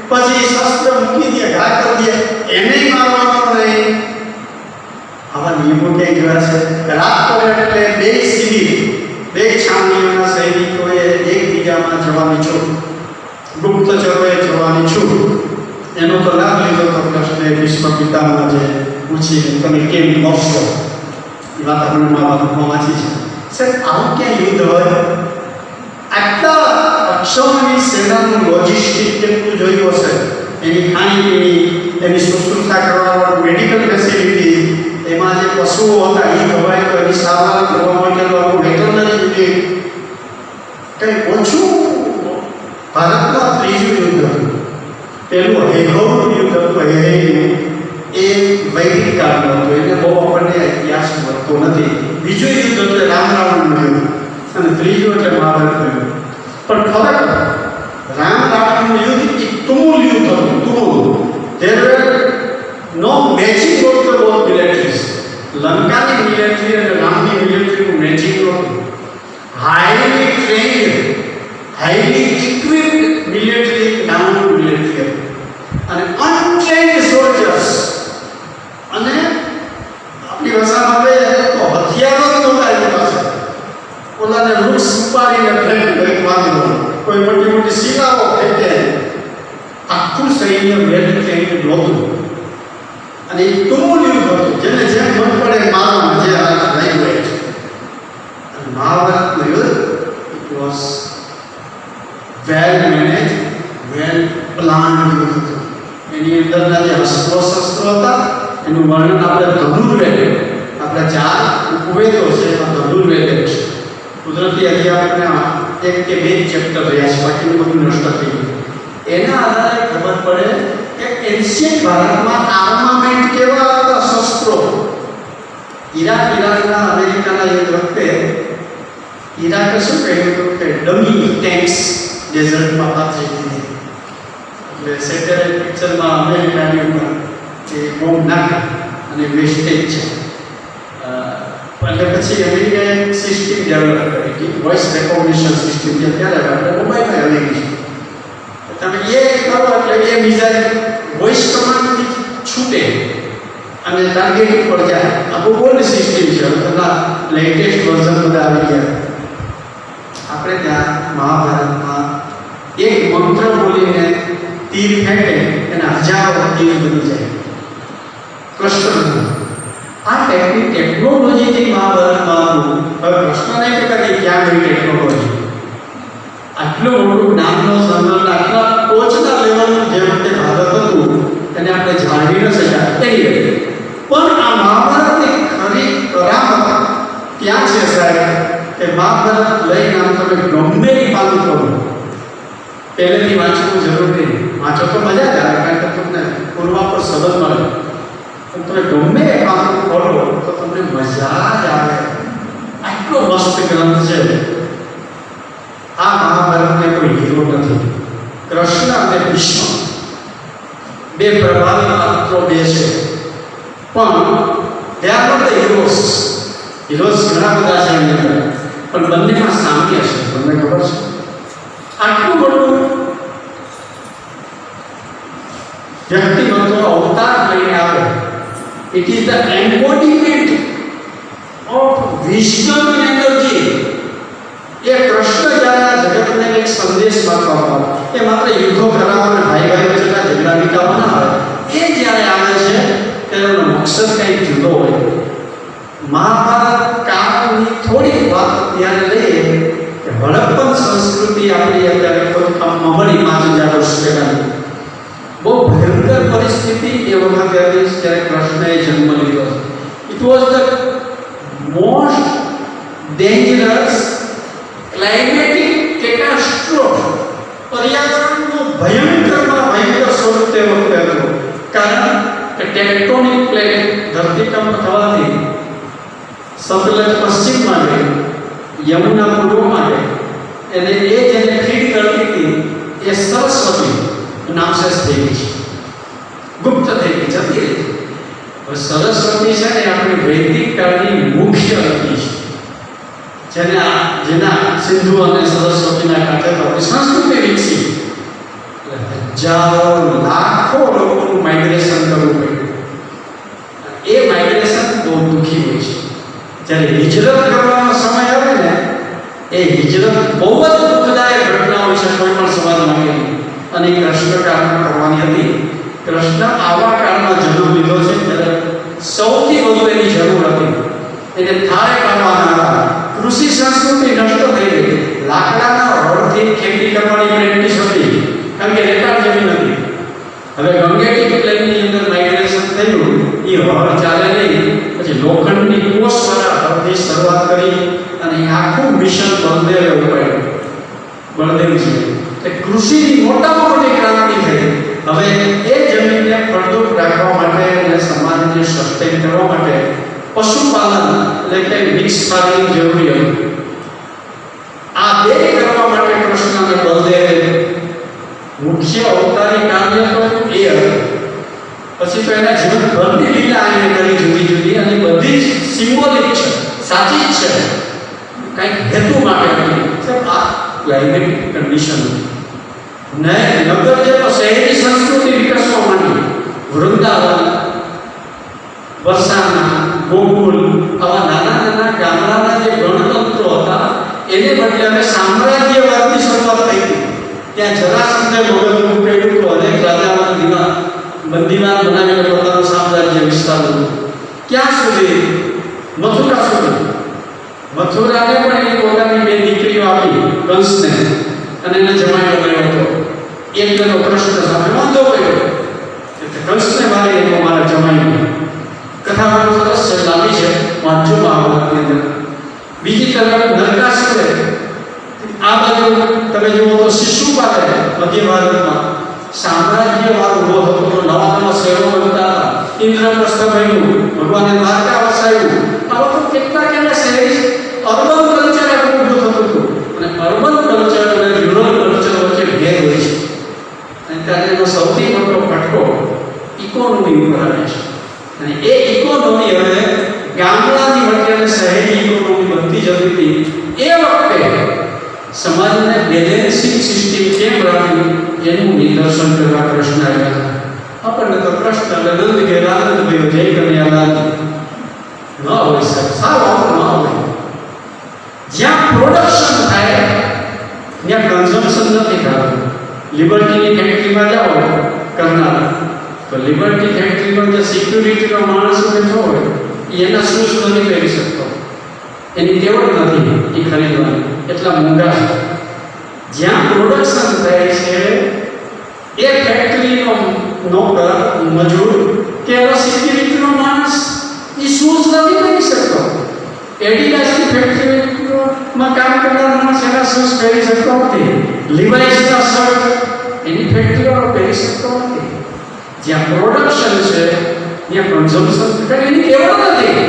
પછી શસ્ત્ર મૂકી દે, ઘા કરી દે, એને મારવાનું નહીં. આવા નિયમો ક્યાં જોયા છે? રાત પડે એટલે બે શિબિર, બે છાવણીઓના સૈનિકોએ એકબીજામાં જવાની છૂટ, ગુપ્તચરોએ જવાની છૂટ. એનો તો લાભ લીધો તો કૃષ્ણે વિશ્વ પિતામાં જે પૂછી તમે કેમ કરશો એ વાત આપણે મહાભારતમાં વાંચી છે. સાહેબ આવું ક્યાં યુદ્ધ હોય? આટલા અક્ષમની સેનાનું લોજિસ્ટિક કેટલું જોયું હશે, એની ખાણીપીણી, એની શુશ્રૂષા કરવાવાળું મેડિકલ ફેસિલિટી, એમાં જે પશુઓ હતા એ ગવાય તો એની સારવાર કરવા માટેનું આખું વેટરનરી યુનિટ. કંઈ ઓછું ભારતમાં ત્રીજું યુદ્ધ હતું. પેલું હેગોનું યુદ્ધ હતું. એ વૈદિક કાળનું હતું, એને બહુ આપણને ઇતિહાસ મળતો નથી. બીજું યુદ્ધ એટલે રામ રાવણનું યુદ્ધ અને ત્રીજું એટલે મહાભારતનું યુદ્ધ. પણ ખરેખર રામ રાવણનું યુદ્ધ એક તુમુલ યુદ્ધ હતું. તુમુલ. There were no matching of the both militaries. લંકાની મિલિટરી અને રામની મિલિટરીનું મેચિંગ હતું. Highly trained, highly equipped military રામનું મિલિટરી હતું અને અનટ્રેન્ડ સોલ્જર્સ. અને આપણી ભાષામાં કહીએ તો હથિયારો જ નહોતા એની પાસે. ઓલાને વૃક્ષ ઉપાડીને ફેંકી મારવાનું, કોઈ મોટી મોટી શિલાઓ ફેંકે. આખું સૈન્ય વેલ ટ્રેન્ડ નહોતું અને એ તુમુલ યુદ્ધ હતું. જેને જેમ મન પડે મારવાનું, જે હાથ લઈ ગયો છે. અને મહાભારતનું યુદ્ધ it was well manage, well planned યુદ્ધ હતું. એની અંદરના જે અસ્ત્રો શસ્ત્રો હતા એનું વર્ણન આપણે ધનુર્વેદ, આપણા 4 ઉપવેદો છે એમાં ધનુર્વેદ છે. કુદરતી હજી આપણે 1 કે 2 ચેપ્ટર રહ્યા છે, બાકીનું બધું નષ્ટ થઈ ગયું. એના આધારે ખબર પડે કે એન્શિયન્ટ ભારતમાં આર્મામેન્ટ કેવા હતા, શસ્ત્રો. ઈરાકના અમેરિકાના યુદ્ધ વખતે ઈરાકે શું કહ્યું હતું કે ડમી ટેન્ક્સ ડેઝર્ટમાં પાથરી દીધી. એટલે સેટેલાઇટ પિક્ચરમાં અમેરિકાની ઉપર એ બોમ્બ નાખે અને વેસ્ટેજ છે. એટલે પછી અમેરિકાએ સિસ્ટમ ડેવલપ કરી, વોઇસ રેકોગ્નિશન સિસ્ટમ, જે અત્યારે આપણે મોબાઈલમાં આવી ગઈ છે. તમે એ કરો એટલે એ મિસાઇલ વોઇસ કમાન્ડથી છૂટે અને ટાર્ગેટ ઉપર જાય. આ બહુ બોલ્ડ સિસ્ટમ છે. લેટેસ્ટ વર્ઝન બધા આવી ગયા. આપણે ત્યાં મહાભારતમાં એક મંત્ર બોલીને તીર ફેંકે એના હજારો તીર બની જાય. કૃષ્ણ આ ટેકનોલોજીથી મહાભારતમાં હતું. હવે કૃષ્ણને કહેતા કે ક્યાં ગઈ ટેકનોલોજી? આટલું મોટું જ્ઞાનનો સંબંધ આટલા ટોચના લેવલનું જે વખતે ભારત હતું એને આપણે જાળવી ન શક્યા. પણ આ મહાભારતની ખરી કરામત ત્યાં છે સાહેબ કે મહાભારત લઈને આમ તમે ગમે એ પાલું કરો, પહેલેથી વાંચવું જરૂરી નહીં. વાંચો તો મજા જ આવે, કારણ કે તમને પૂર્વા પર શબ્દ મળે. તમે ગમે એ પાલું ખોલો તો તમને મજા જ આવે. આટલો મસ્ત ગ્રંથ છે. આ મહાભારતને કોઈ હીરો નથી. કૃષ્ણ અને ભીષ્મ બે પ્રભાવી પાત્રો બે છે, પણ they are not the heroes. Heroes ઘણા બધા છે એની અંદર, પણ બંનેમાં સામ્ય છે. તમને ખબર છે આટલું મોટું વ્યક્તિગતનો અવતાર લઈને આવે. It is the embodiment of wisdom and energy. એ કૃષ્ણ જ્યારે જગતને એક સંદેશ આપવા, એ માત્ર યુદ્ધો કરાવવા અને ભાઈ ભાઈ વચ્ચેના ઝઘડા મિટાવવા ના આવે. એ જ્યારે આવે છે તેનો મકસદ કંઈક જુદો હોય. મહાભારત કાળની થોડી વાત ત્યારે લઈએ કે હડપ્પન સંસ્કૃતિ આપણી અત્યારે મળી 5000 વર્ષ પહેલાની બહુ ભયંકર પરિસ્થિતિ એ વખતે હતી જ્યારે કૃષ્ણએ જન્મ લીધો. It was the most dangerous climatic catastrophe. પર્યાવરણનું ભયંકરમાં ભયંકર સ્વરૂપ તે વખતે હતું. કારણ કે ટેક્ટોનિક પ્લેટ ધરતીકંપ થવાથી સતલજ પશ્ચિમમાં ગઈ, યમુના પૂર્વમાં ગઈ, અને એ જેને ફીડ કરતી હતી એ સરસ્વતી નામશેષ થઈ ગઈ છે, ગુપ્ત થઈ ગઈ, જતી રહી. હવે સરસ્વતી છે ને આપણી વૈદિક કાળની મુખ્ય નદી છે, જેના સિંધુ અને સરસ્વતીના કાંઠે આપણી સંસ્કૃતિ વિકસી. હજારો લાખો લોકોનું માઇગ્રેશન કરવું પડ્યું. એ માઇગ્રેશન બહુ દુઃખી હોય છે. જ્યારે હિજરત કરવાનો સમય આવે ને, એ હિજરત બહુ જ દુઃખદાયક ઘટના હોય છે કોઈ પણ સમાજ માટે. અને કૃષ્ણ કાળમાં કરવાની હતી. કૃષ્ણ આવા કાળમાં જન્મ લીધો છે ત્યારે સૌથી વધુ એની જરૂર હતી. એને થાળે કાઢવાના હતા. કૃષિ સંસ્કૃતિ નષ્ટ થઈ ગઈ. લાકડાના હળથી ખેતી કરવાની પ્રેક્ટિસ હતી, કારણ કે રેતાળ જમીન હતી. હવે ગંગેટિક પ્લેનની અંદર માઇગ્રેશન થયું. એ હળ ચાલે નહીં, પછી લોખંડની કોષવાળા હળથી શરૂઆત કરી અને આખું મિશન બળદેવે ઉપાડ્યું. બળદેવજી એ કૃષિની મોટામાં મોટી ક્રાંતિ થઈ. હવે એ જમીનને ફળદ્રુપ રાખવા માટે અને સમાજને સસ્ટેન કરવા માટે પશુપાલન એટલે કે મિક્સ ફાર્મિંગ જરૂરી હતું. આ બે કરવા માટે કૃષ્ણ અને બળદેવે મુખ્ય અવતારી કાર્ય તો એ હતું. પછી તો એના જીવનભરની લીલા એને કરી જુદી જુદી, અને બધી જ સિમ્બોલિક છે, સાચી જ છે, કંઈક હેતુ માટે હતી. આ ક્લાઇમેટિક કન્ડિશન ને નગર જેવો શહેરી સંસ્કૃતિ વિકસવા માંડી. વૃંદાવન, વરસાના, ગોકુલ આવા નાના નાના ગામડાના જે ગણતંત્રો હતા એને બદલે હવે સામ્રાજ્યવાદની શરૂઆત થઈ હતી. ત્યાં જરાસંઘે મોગલનું પેડું તો અનેક રાજાઓને બંદીવાન બનાવીને પોતાનું સામ્રાજ્ય વિસ્તાર્યું. ક્યાં સુધી? મથુરા સુધી. મથુરાને પણ એની પોતાની બે દીકરીઓ આપી, કંસને, અને એને જમાઈ બનાવ્યો હતો. એક તો કૃષ્ણ સામે વાંધો પડ્યો કે કંસને મારી એનો મારા જમાઈ. કથા બહુ સરસ છે, લાંબી છે, વાંચો મહાભારતની અંદર. બીજી તરફ નરકાસુરે, આ બાજુ તમે જુઓ તો શિશુપાલે મધ્ય ભારતમાં સામ્રાજ્યવાદ ઉભો થતો હતો. નવા નવા શહેરો બનતા હતા. ઇન્દ્રપ્રસ્થ બન્યું, ભગવાને દ્વારકા વસાવ્યું. આવા તો કેટલા કેટલા શહેરી અર્બન કલ્ચર ઊભું થતું હતું. અને અર્બન કલ્ચર અને રૂરલ કલ્ચર વચ્ચે ભેદ હોય છે. અને ત્યારે એનો સૌથી મોટો ફટકો ઇકોનોમી ઉપર આવે છે. અને એ ઇકોનોમી હવે ગામડાની વચ્ચે અને શહેરી ઇકોનોમી બનતી જતી હતી. એ વખતે સમાજને બેલેન્સિંગ સિસ્ટમ કેમ રાખવી એનું નિદર્શન કરવા કૃષ્ણ આવ્યા હતા. આપણને તો કૃષ્ણ એટલે નંદ કે આનંદ ભાઈ જય કન્યાલાલ ન હોય સાહેબ, સારું ન હોય. જ્યાં પ્રોડક્શન થાય ત્યાં કન્ઝમ્પશન નથી થતું. લિબર્ટીની ફેક્ટરીમાં જાઓ કરનાર, તો લિબર્ટી ફેક્ટરીમાં જે સિક્યુરિટીનો માણસ બેઠો હોય એના શૂઝ નથી પહેરી શકતો, એની ટેવ નથી એ ખરીદવાની, એટલા મોંઘા છે. જ્યાં પ્રોડક્શન થાય છે એ ફેક્ટરીનો નોકર મજૂર કે એનો સિક્યુરિટીનો માણસ એ શૂઝ નથી પહેરી શકતો. એડિડાસની ફેક્ટરીમાં કામ કરનાર માણસ એના શૂઝ પહેરી શકતો નથી. લિવાઇસના શર્ટ એની ફેક્ટરીવાળો પહેરી શકતો નથી. જ્યાં પ્રોડક્શન છે ત્યાં કન્ઝમ્પશન એની ટેવ નથી.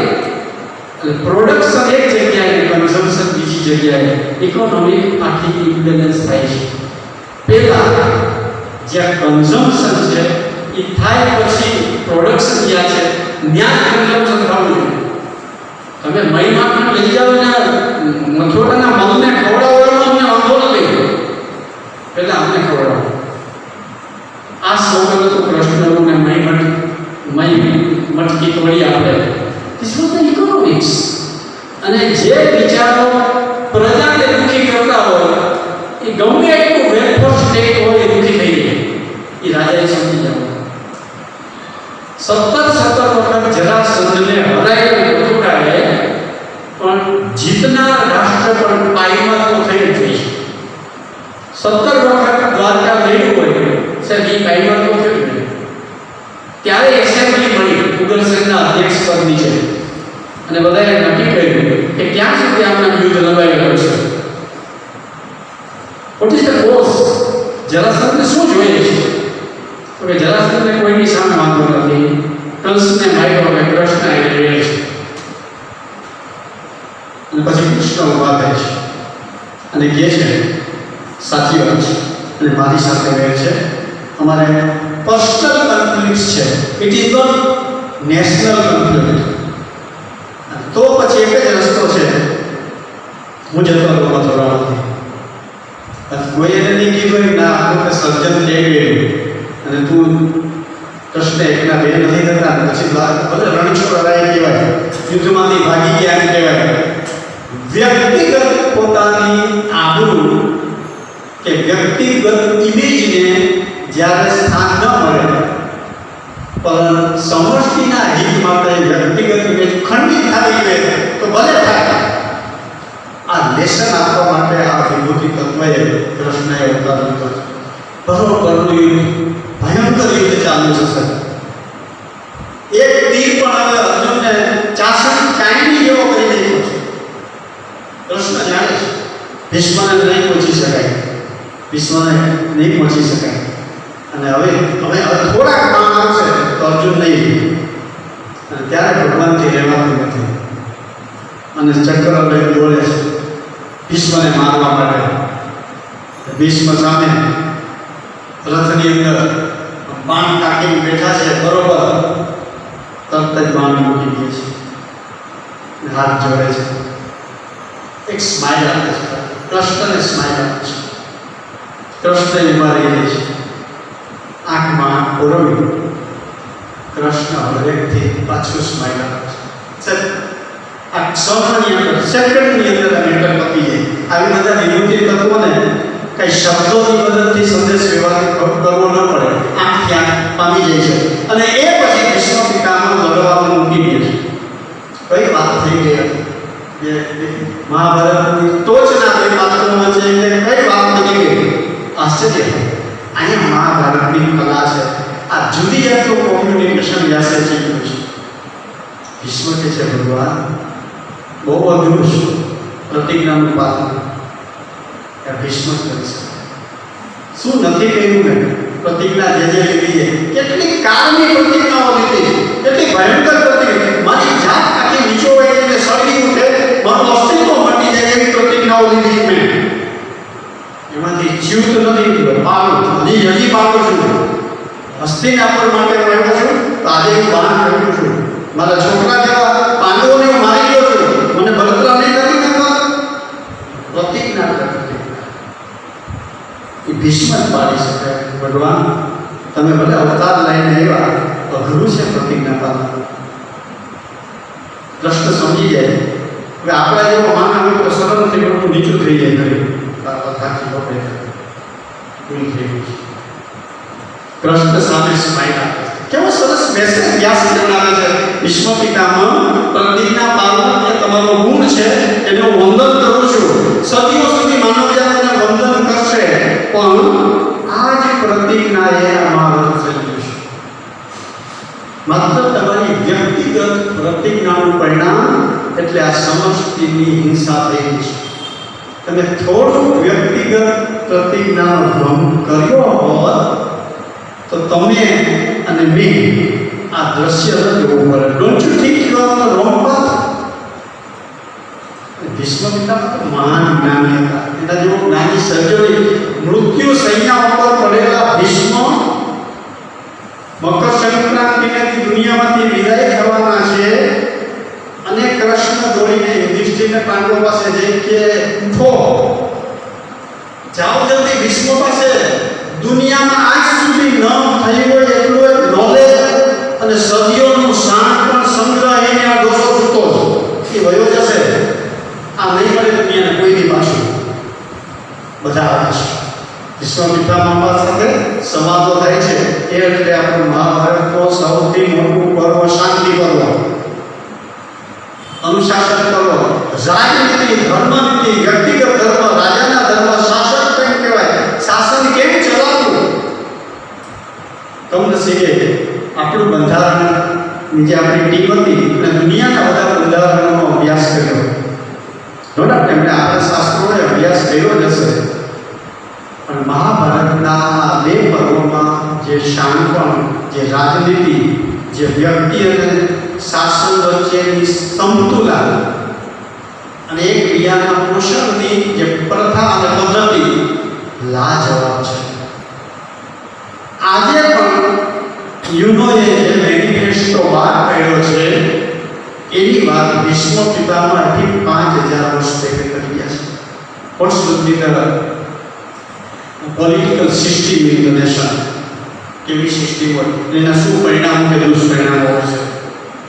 એટલે પ્રોડક્શન એક જગ્યાએ, કન્ઝમ્પશન બીજી જગ્યાએ, ઇકોનોમી આખી ઇમ્બેલેન્સ થાય છે. પહેલા જ્યાં કન્ઝમ્પશન છે એ થાય પછી પ્રોડક્શન જ્યાં છે ત્યાં કન્ઝમ્પશન થવું જોઈએ. તમે મહી માખણ લઈ જાઓ ને મથુરાના મગને ખવડાવવાનો અમને વાંધો નથી, પહેલા અમને ખવડાવો. આ સ્લોગન હતું કૃષ્ણનું ને મહી મટકી તોડી આપે. This was the economics. અને જે વિચારો પ્રજાને દુઃખી કરતા હોય એ ગમે એટલું વેલફેર સ્ટેટ હોય એ દુઃખી થઈ જાય, એ રાજાએ સમજી જવું. 17 વખત જરાસંધને હરાયેલું મથુરાએ પણ જીતનાર રાષ્ટ્ર પણ પાયમાલ તો થઈ જ જાય. 17 વખત દ્વારકા લડ્યું હોય સાહેબ, એ પાયમાલ તો થયું ને. ત્યારે એસેમ્બલી મળી ઉગ્રસેનના અધ્યક્ષ પદની છે અને બધાએ નક્કી કર્યું કે ક્યાં સુધી આપણે યુદ્ધ લંબાવી છે. What is the cause? જરાસંધને શું જોઈએ છે? તો કે જરાસંધને કોઈની સામે વાંધો નથી, કંસને માર્યો કે કૃષ્ણ એને જોડે છે. અને પછી કૃષ્ણ ઉભા થાય છે અને કહે છે સાચી વાત છે અને મારી સાથે રહે છે, અમારે પર્સનલ કોન્ફ્લિક્ટ છે, it is not national conflict. તો પછી એક જ રસ્તો છે, હું જતો રહું મથુરામાંથી. કોઈ એને નહીં કીધું ના આપણું સર્જન લઈ ગયું અને તું કૃષ્ણ એકના બે નથી થતા, પછી ભલે રણછોડરાય કહેવાય, યુદ્ધમાંથી ભાગી ગયા એમ કહેવાય. વ્યક્તિગત પોતાની આબરૂ કે વ્યક્તિગત ઇમેજને જ્યારે સ્થાન ન મળે પણ સમષ્ટિના હિત માટે વ્યક્તિગત ઇમેજ ખંડિત થવી જોઈએ તો ભલે થાય. આ લેસન આપવા માટે આ વિભૂતિ તત્વએ કૃષ્ણએ અવતાર લીધો. બરોબરનું યુદ્ધ, ભયંકર યુદ્ધ ચાલુ છે સર. એક તીર પણ હવે અર્જુનને ચાઈની જેવો કરી નાખ્યો છે. કૃષ્ણ જાણે છે ભીષ્મને નહીં પહોંચી શકાય, ભીષ્મને નહીં પહોંચી શકાય. અને હવે થોડાક કામ આવશે તો અર્જુન નહીં. અને ત્યારે ભગવાનથી રહેવાતું નથી અને ચક્ર લઈને દોડે છે ભીષ્મને મારવા માટે. ભીષ્મ સામે રથની અંદર બાણ ટાંકીને બેઠા છે, બરોબર તરત જ બાણ મૂકી દે છે, હાથ જોડે છે, એક સ્માઇલ આપે છે, કૃષ્ણને સ્માઇલ આપે છે. કૃષ્ણ ઉભા રહી જાય છે, આંખમાં આંખ ઓરવી. કૃષ્ણ હરેકથી પાછું સ્માઇલ આપે છે. આ ક્ષણની અંદર, સેકન્ડની અંદર આ મેટર પતી જાય. આવી બધા વિભૂતિ તત્વોને કઈ શબ્દોની મદદથી સંદેશ વ્યવહાર કરવો ન પડે, આંખથી આંખ પામી જાય છે. અને એ પછી ભીષ્મ પિતામહ લડવાનું મૂકી દે છે. કઈ વાત થઈ ગઈ હતી મહાભારતની ટોચના બે પાત્રો વચ્ચે કઈ વાત બની ગઈ? આશ્ચર્ય. અહીંયા મહાભારતની કલા છે. આ જુદી જાતનું કોમ્યુનિકેશન વ્યાસે શીખ્યું છે. ભીષ્મ કે છે ભગવાન બહુ અઘરું છે પ્રતિજ્ઞાનું પાલન. ભીષ્મ કરી શકે શું નથી કહ્યું મેં? પ્રતિજ્ઞા જે લીધી કેટલી કાળની પ્રતિજ્ઞાઓ લીધી, કેટલી ભયંકર પ્રતિજ્ઞા. મારી જાત આખી નીચો હોય એટલે સળગી ઉઠે, મારું અસ્તિત્વ મટી જાય એવી પ્રતિજ્ઞાઓ લીધી મેં. એમાંથી જીવ તો નથી પાડું, હજી પાડું છું. હસ્તિનાપુર માટે હું આવ્યો છું તો આજે હું બાણ કર્યું છું. મારા છોકરા જેવા પાંડવોને હું મારી ગયો છું, મને બળતરા નહીં કરી કરતા. પ્રતિજ્ઞા કરતી એ ભીષ્મ જ પાડી શકે. ભગવાન તમે ભલે અવતાર લઈને આવ્યા, અઘરું છે પ્રતિજ્ઞા પાલન. કૃષ્ણ સમજી જાય કે આપણા જેવો માનવ તો સરળથી બધું નીચું થઈ જાય ઘરે સાચી પકડે ભૂલ થઈ ગઈ. કૃષ્ણ સામે સ્માઈલ આપે છે. કેવો સરસ મેસેજ વ્યાસ જણાવે છે વિશ્વ પિતામાં પ્રતિજ્ઞા પાલન એ તમારો ગુણ છે, એને હું વંદન કરું છું. સદીઓ સુધી માનવ જાતને વંદન કરશે, પણ આ જ પ્રતિજ્ઞા એ અમારું થઈ છે. માત્ર તમારી વ્યક્તિગત પ્રતિજ્ઞાનું પરિણામ એટલે આ સમષ્ટિની હિંસા થઈ છે. તમે થોડું વ્યક્તિગત પ્રતિજ્ઞાનો ભંગ કર્યો હોત તો તમે અને મેં આ દ્રશ્ય ન જોવું પડે. Don't you think you are on the wrong path? વિશ્વપિતા તો મહાન જ્ઞાની હતા. એના જેવો જ્ઞાની સર્જરી મૃત્યુ સૈયા ઉપર પડેલા ભીષ્મ મકર સંક્રાંતિને દુનિયામાંથી વિદાય થવાના છે અને કૃષ્ણ દોડીને યુધિષ્ઠિરને પાંડવો પાસે જઈ કે ઉઠો, જાઓ જલ્દી ભીષ્મ પાસે. દુનિયામાં આજ સુધી ન થઈ હોય એટલું એક નોલેજ અને સદીઓનું શાણ પણ સંગ્રહીને આ દોષો છૂટો એ વયો જશે. આ નહીં મળે દુનિયાને કોઈની પાછું બધા આવે છે. વિશ્વપિતા મહાભારત સાથે સંવાદો થાય છે એ એટલે આપણું મહાભારતનો સૌથી મોટું પર્વ શાંતિ પર્વ, અનુશાસન પર્વ, રાજનીતિ, ધર્મનીતિ, વ્યક્તિગત ધર્મ, રાજાના ધર્મ, શાસન કેમ કહેવાય, શાસન કેમ ચલાવવું. કમનસીબે આપણું બંધારણની જે આપણી ટીમ હતી અને દુનિયાના બધા બંધારણોનો અભ્યાસ કર્યો. બરાબર, એમણે આપણા શાસ્ત્રોએ અભ્યાસ કર્યો જ હશે, પણ મહાભારતના બે પર્વોમાં જે શાણપણ, જે રાજનીતિ, જે વ્યક્તિ અને શાસન વચ્ચેની સમતુલા અને એકબીજાના પોષણની જે પ્રથા અને પદ્ધતિ લાજવાબ છે. આજે પણ યુનોએ જે મેનિફેસ્ટો બહાર પાડ્યો છે એની વાત વિશ્વ પિતામાંથી 5000 વર્ષ પહેલા કરી ગયા છે. What's the political system in the nation? કેવી સિસ્ટમ હોય, એના શું પરિણામ કે દુષ્પરિણામો હોય છે.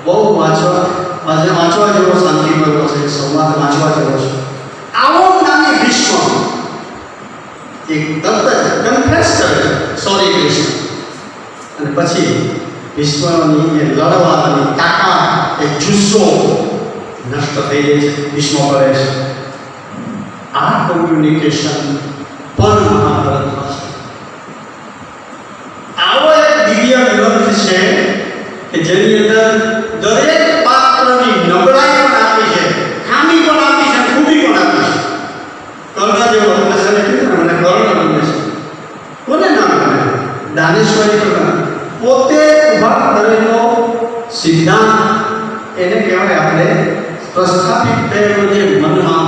બહુ વાંચવા જેવો શાંતિ પર્વ છે, સંવાદ વાંચવા જેવો છે. આવો જ્ઞાની વિશ્વ એક તરત જ કન્ફેસ કરે સોરી કૃષ્ણ, અને પછી વિશ્વની એ લડવાની તાકાત, એ જુસ્સો નષ્ટ થઈ જાય છે, વિશ્વ કરે છે. આ કોમ્યુનિકેશન પણ મહાભારતમાં છે. આવો એક દિવ્ય ગ્રંથ છે કે જેની અંદર દરેક પાત્રની નબળાઈ પણ આપી છે, ખામી પણ આપી છે, ખૂબી પણ આપી છે. કર્ણ જેવો મને કીધું ને, મને કર્ણ ગમે છે. કોને ના ગમે? દાનેશ્વરી કર્ણ પોતે ઉભા કરેલો સિદ્ધાંત, એને કહેવાય આપણે પ્રસ્થાપિત થયેલો જે મનમાં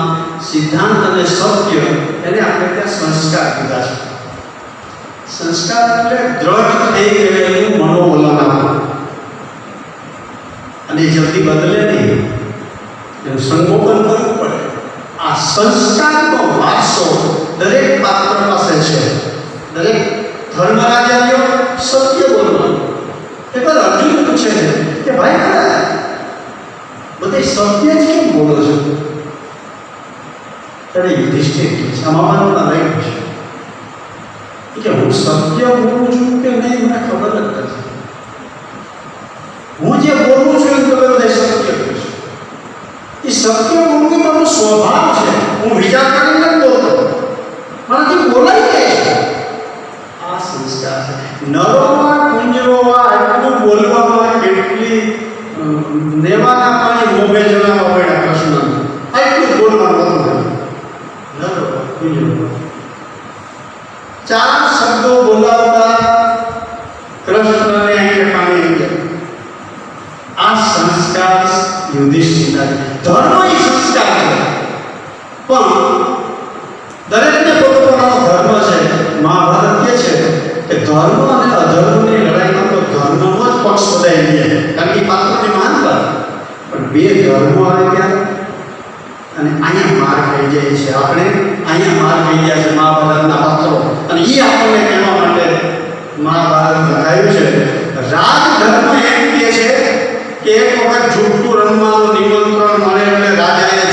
સિદ્ધાંત અને સત્ય, એને આપણે ત્યાં સંસ્કાર કીધા છે. સંસ્કાર એટલે દ્રઢ થઈ ગયેલું મનોવલણ, અને જલ્દી બદલે નહીં, એનું સંગોપન કરવું પડે. આ સંસ્કારનો વારસો દરેક પાત્ર પાસે છે. દરેક ધર્મરાજાઓ સત્ય બોલવાનું. એકવાર અર્જુન પૂછે છે કે ભાઈ બધે સત્ય જ કેમ બોલો છો? ત્યારે યુધિષ્ઠિર આમાં રાઈટ છે કે હું સત્ય બોલું છું કે નહીં મને ખબર જ નથી. હું જે બોલું છું એ તમે બધા સત્ય કહું છું. એ સત્ય બોલવું મારો સ્વભાવ છે. હું વિચાર કરીને જ બોલતો, મારાથી બોલાઈ જાય છે. આ સંસ્કાર છે. નરોમાં કુંજરોમાં આટલું બોલવામાં કેટલી નેવાના પાણી મોભે જણાવવા પડ્યા કૃષ્ણ. આટલું બોલવાનું હતું. નરોમાં કુંજરોમાં 4 શબ્દો બોલાવતા કૃષ્ણને આંખે પાણી આવી ગયા. આ સંસ્કાર યુધિષ્ઠિર ધર્મ એ સંસ્કાર છે, પણ દરેકને પોતાનો ધર્મ છે. મહાભારત કહે છે કે ધર્મ અને અધર્મની લડાઈમાં તો ધર્મનો જ પક્ષ બધાઈ જાય, કારણ કે પાત્રની મહાનતા. પણ બે ધર્મો આવે ત્યાં અને અહીંયા માર ખાઈ જાય છે. આપણે અહીંયા માર ખાઈ ગયા છે મહાભારતના પાત્રો, અને એ આપણને કહેવા માટે મહાભારત લખાયું છે. રાજધર્મ એમ કહે છે કે એક વખત જુઠ્ઠું રમવાનું નિમંત્રણ મળે એટલે રાજાએ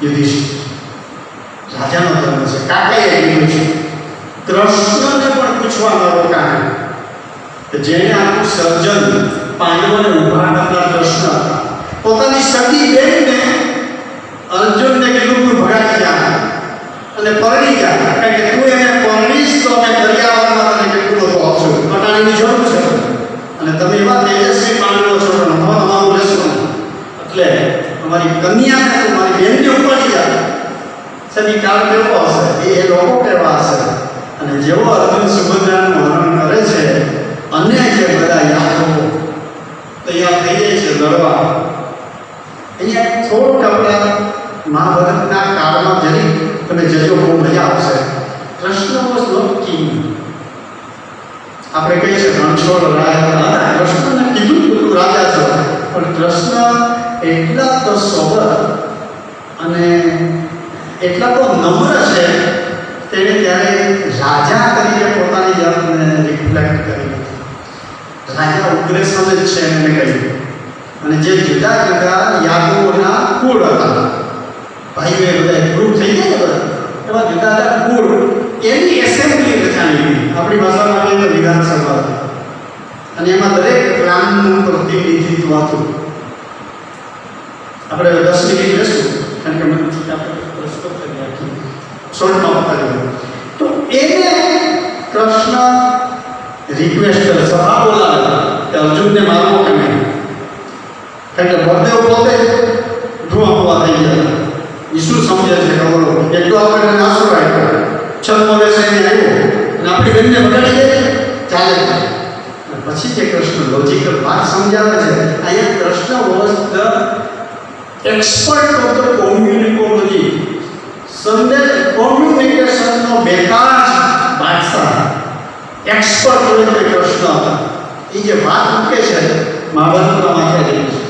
યુધિષ્ઠિર રાજાનો ધર્મ છે. કાકાએ કીધું છે કૃષ્ણને પણ પૂછવામાં રોકાણ કે જેને આખું સર્જન પાંડવોને ઉભા કરનાર કૃષ્ણ હતા, પોતાની સગી બેનને અર્જુનને કીધું તું ભગાડી જા અને પરણી જા, કારણ કે તું એને પરણીશ તો અમે દરિયામાં તને કેટલું બધું આપશું, પટાણીની જરૂર છે અને તમે એવા તેજસ્વી પાંડવો છો પણ અમારું લેશો એટલે અમારી કન્યાને તમારી બેનને ઉપાડી જા. સભી કાળ કેવો હશે, એ લોકો કેવા હશે. અને જેવો અર્જુન સુભદ્રાનું હરણ કરે છે અને જે બધા યાદવો તૈયાર થઈ જાય છે લડવા. અહીંયા થોડુંક આપણા મહાભારતના કાળમાં જરી તમે જજો, બહુ મજા આવશે. Krishna was not king. આપણે કહીએ છીએ રણછોડ રાજા હતા, કૃષ્ણને કીધું તું રાજા છો, પણ કૃષ્ણ એટલા તો સોબર અને એટલા તો નમ્ર છે, તેણે ત્યારે રાજા તરીકે પોતાની જાતને રિફ્લેક્ટ કરી નથી. રાજા ઉગ્રસન જ છે એમને કહ્યું. અને જે જુદા જુદા યાદવોના કુળ હતા, ભાઈઓ બધા ગ્રુપ થઈ ગયા બધા, એવા જુદા જુદા કુળ એની એસેમ્બલી રચાણી. આપણી ભાષામાં કહીએ તો વિધાનસભા હતી અને એમાં દરેક ક્લાનનું પ્રતિનિધિત્વ હતું. આપણે 10 મિનિટ લેશું કારણ કે મને પ્રશ્નો કરી રાખી શોર્ટમાં બતાવ્યું. તો એને કૃષ્ણ રિક્વેસ્ટ કરે, સભા બોલાવે કે અર્જુનને મારવો કે નહીં, કારણ કે બળદેવ પોતે ધુઆ થઈ ગયા. એ શું સમજે છે ખબર એટલો આપણે નાસો રાખ્યો, છલમોલે સૈન્ય આવ્યો અને આપણી બેનને બગાડી દે ચાલે. પછી જે કૃષ્ણ લોજિકલ વાત સમજાવે છે, અહીંયા Krishna was the expert of the communicology. સંદેશ કોમ્યુનિકેશનનો બેકાર બાદશાહ એક્સપર્ટ હોય તે કૃષ્ણ હતા. એ જે વાત મૂકે છે મહાભારતના માથે રહી છે.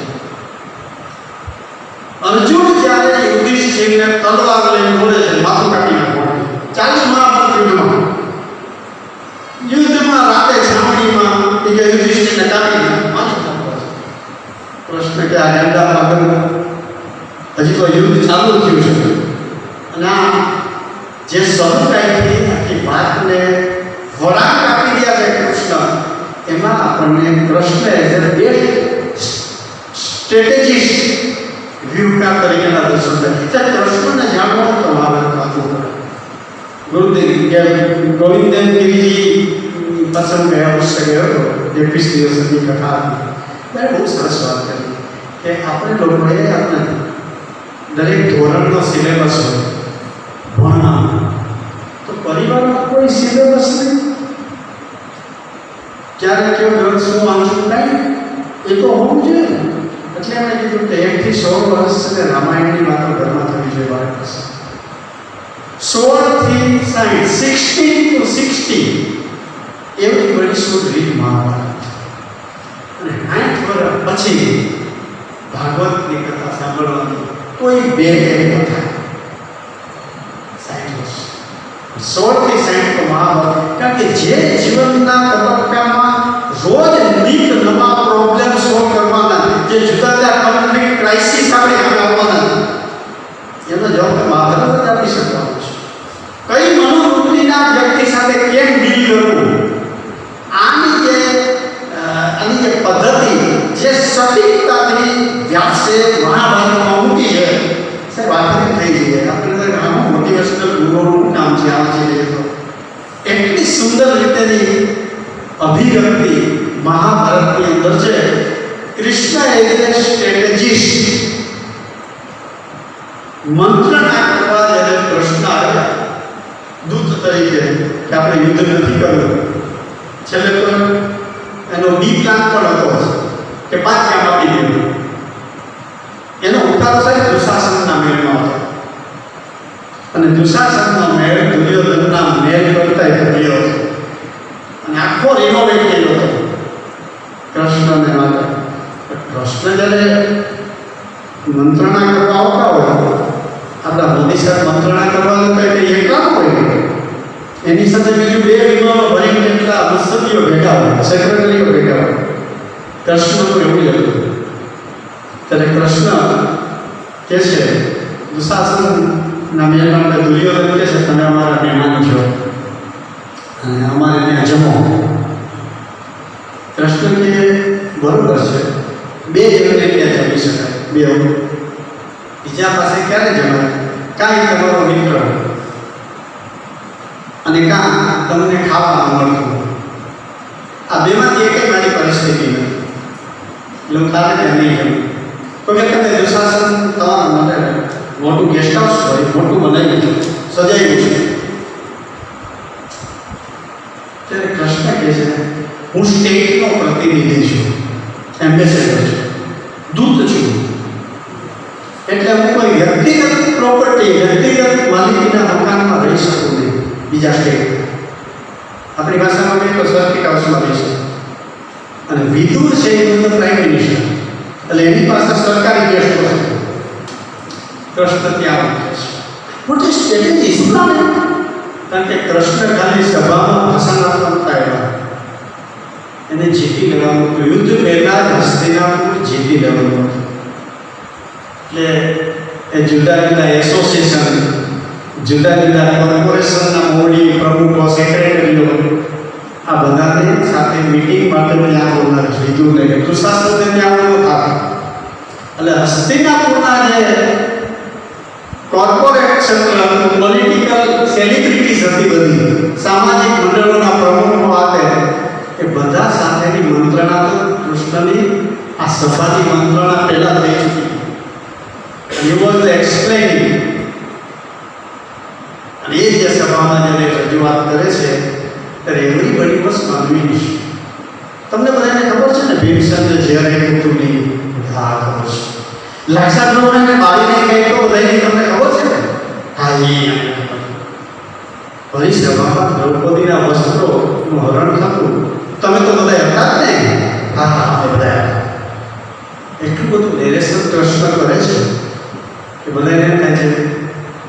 અર્જુન જ્યારે યુધિષ્ઠિરને તલવાર લઈને બોલે છે માથું કાપી નાખો, 40 મહાભારત યુદ્ધમાં રાતે છાવણીમાં એ કે યુધિષ્ઠિરને કાપી નાખો, માથું કાપો. કૃષ્ણ કે આ ગંદા પાગલ, હજી તો યુદ્ધ ચાલુ થયું છે અને આ જે સરળતાથી આખી વાતને વળાંક આપી રહ્યા છે કૃષ્ણ, એમાં આપણને Krishna as a best strategist વ્યુકાર તરીકેના દર્શન થાય. કૃષ્ણને જાણવાનું તો મહાભારત વાંચવું પડે. ગોવિંદન ગિરિજી પસંદ ગયા વર્ષે ગયો હતો, 21 દિવસની કથા હતી. ત્યારે બહુ સરસ વાત કરી કે આપણે લોકોએ આપણે દરેક ધોરણનો સિલેબસ હોય ભણવા, તો પરિવારમાં કોઈ સિલેબસ નહીં. ક્યારે કયો ગ્રંથ શું વાંચવું કાંઈ એ તો હોવું જોઈએ. એટલે એમણે કીધું કે 1 થી 16 વર્ષ સુધી રામાયણની વાતો ઘરમાં થવી જોઈએ બાળક પાસે. 16 થી 16 to 60 everybody should read Mahabharata. અને 60 વર્ષ પછી ભાગવતની કથા સાંભળવાની કોઈ બે કથા 60 વર્ષ 16 થી 60 તો મહાભારત. કારણ કે જે જીવનના તબક્કામાં રોજ નીત નવા પ્રોબ્લેમ સોલ્વ કરવાના, જે જુદા જુદા કોન્ફ્લિક્ટ ક્રાઇસિસ આપણે આવવાના, એનો જવાબ મહાભારત જ આપી શકવાનો છે. કઈ મનોવૃત્તિના વ્યક્તિ સાથે કેમ ડીલ કરવું, આની જે પદ્ધતિ જે સટીકતાથી વ્યાસે મહાભારતમાં મૂકી છે, સાહેબ આખરી થઈ જઈએ. આપણે ઘણા મોટિવેશનલ ગુરુઓનું કામ છે આ છે. એટલી સુંદર રીતેની અભિવ્યક્તિ મહાભારતની અંદર છે. કૃષ્ણ એઝ એ સ્ટ્રેટેજિસ્ટ મંત્રણા કરવા જ્યારે પ્રશ્ન આવ્યા દૂત તરીકે કે આપણે યુદ્ધ નથી કરવું, છેલ્લે તો એનો બી પ્લાન પણ હતો કે પાછા આપી દેવું. એનો ઉતાર સાહેબ દુશાસનના મેળમાં હતો અને દુશાસનનો મેળ દુર્યોધનના મેળ કરતા થયો હતો અને આખો રિનોવેટ થયો હતો કૃષ્ણને માટે. કૃષ્ણ જ્યારે મંત્રણા કરવા આવતા હોય, આપણા મોદી સાહેબ મંત્રણા કરવાનું કંઈ એકલા હોય, એની સાથે બીજું 2 વિમાનો ભરીને કેટલા મુસદીઓ ભેગા હોય, સેક્રેટરીઓ ભેગા હોય. કૃષ્ણનું એવું જ હતું. ત્યારે કૃષ્ણ કહે છે દુશાસનના મહેમાન દુર્યોધન કહે છે તમે અમારા મહેમાન છો અને અમારે ત્યાં જમો. કૃષ્ણ કે બરોબર છે, બે જણને ત્યાં જમી શકાય, બે બીજા પાસે ક્યારે જમાય? કાંઈ તમારો મિત્ર અને કાં તમને ખાવાનું મળતું. આ બેમાંથી એક મારી પરિસ્થિતિ નથી એટલે હું તારે ત્યાં નહીં જવું. તો કે તમે દુશાસન તમારા માટે મોટું ગેસ્ટ હાઉસ હોય, મોટું બનાવ્યું છે, સજાવ્યું છે. ત્યારે કૃષ્ણ કહે છે હું સ્ટેટનો પ્રતિનિધિ છું, એમ્બેસેડર છું, દૂત છું. એટલે હું કોઈ વ્યક્તિગત પ્રોપર્ટી, વ્યક્તિગત માલિકીના મકાનમાં રહી શકું નહીં બીજા સ્ટેટ. આપણી ભાષામાં કહીએ તો સર્કિટ હાઉસમાં રહી શકું. અને વિદુર છે એ તો પ્રાઇમ મિનિસ્ટર, એટલે એની પાસે સરકારી ગેસ્ટ હાઉસ. કૃષ્ણ ત્યાં આવે છે. મોટી સ્ટ્રેટેજી શું કામ? કારણ કે કૃષ્ણ ખાલી સભામાં ભાષણ આપવા આવ્યા, એને જીતી લેવાનું હતું. યુદ્ધ પહેલા જ હસ્તિનાપુર જીતી લેવાનું હતું. એટલે એ જુદા જુદા એસોસિએશન, જુદા જુદા કોર્પોરેશનના મોવડી, પ્રમુખો, સેક્રેટરીઓ આ બધાને સાથે મીટિંગ માટે ત્યાં બોલનાર લીધું ને દુશાસનને ત્યાં આવ્યો હતા. એટલે હસ્તિનાપુરના જે કોર્પોરેટ ક્ષેત્ર હતું, પોલિટિકલ સેલિબ્રિટીઝ હતી, બધી સામાજિક મંડળોના પ્રમુખો આવે એ બધા સાથેની મંત્રણા તો કૃષ્ણની આ સભાની મંત્રણા પહેલા થઈ ચૂકી. He was explaining. અને એ જે સભામાં જ્યારે રજૂઆત કરે છે ત્યારે એવરીબડી વોઝ કન્વિન્સ. તમને બધાને ખબર છે ને ભીમસેનને ઝેર હતું નહીં? હા ખબર છે. લાક્ષાગૃહને બાળીને ગઈ તો બધાને તમને ખબર છે ને? હા એ ભરી સભામાં દ્રૌપદીના વસ્ત્રોનું હરણ થતું. તમે તો બધા હતા જ ને? હા હા અમે બધા. એટલું બધું નેરેશન કૃષ્ણ કરે છે કે બધાને એમ થાય છે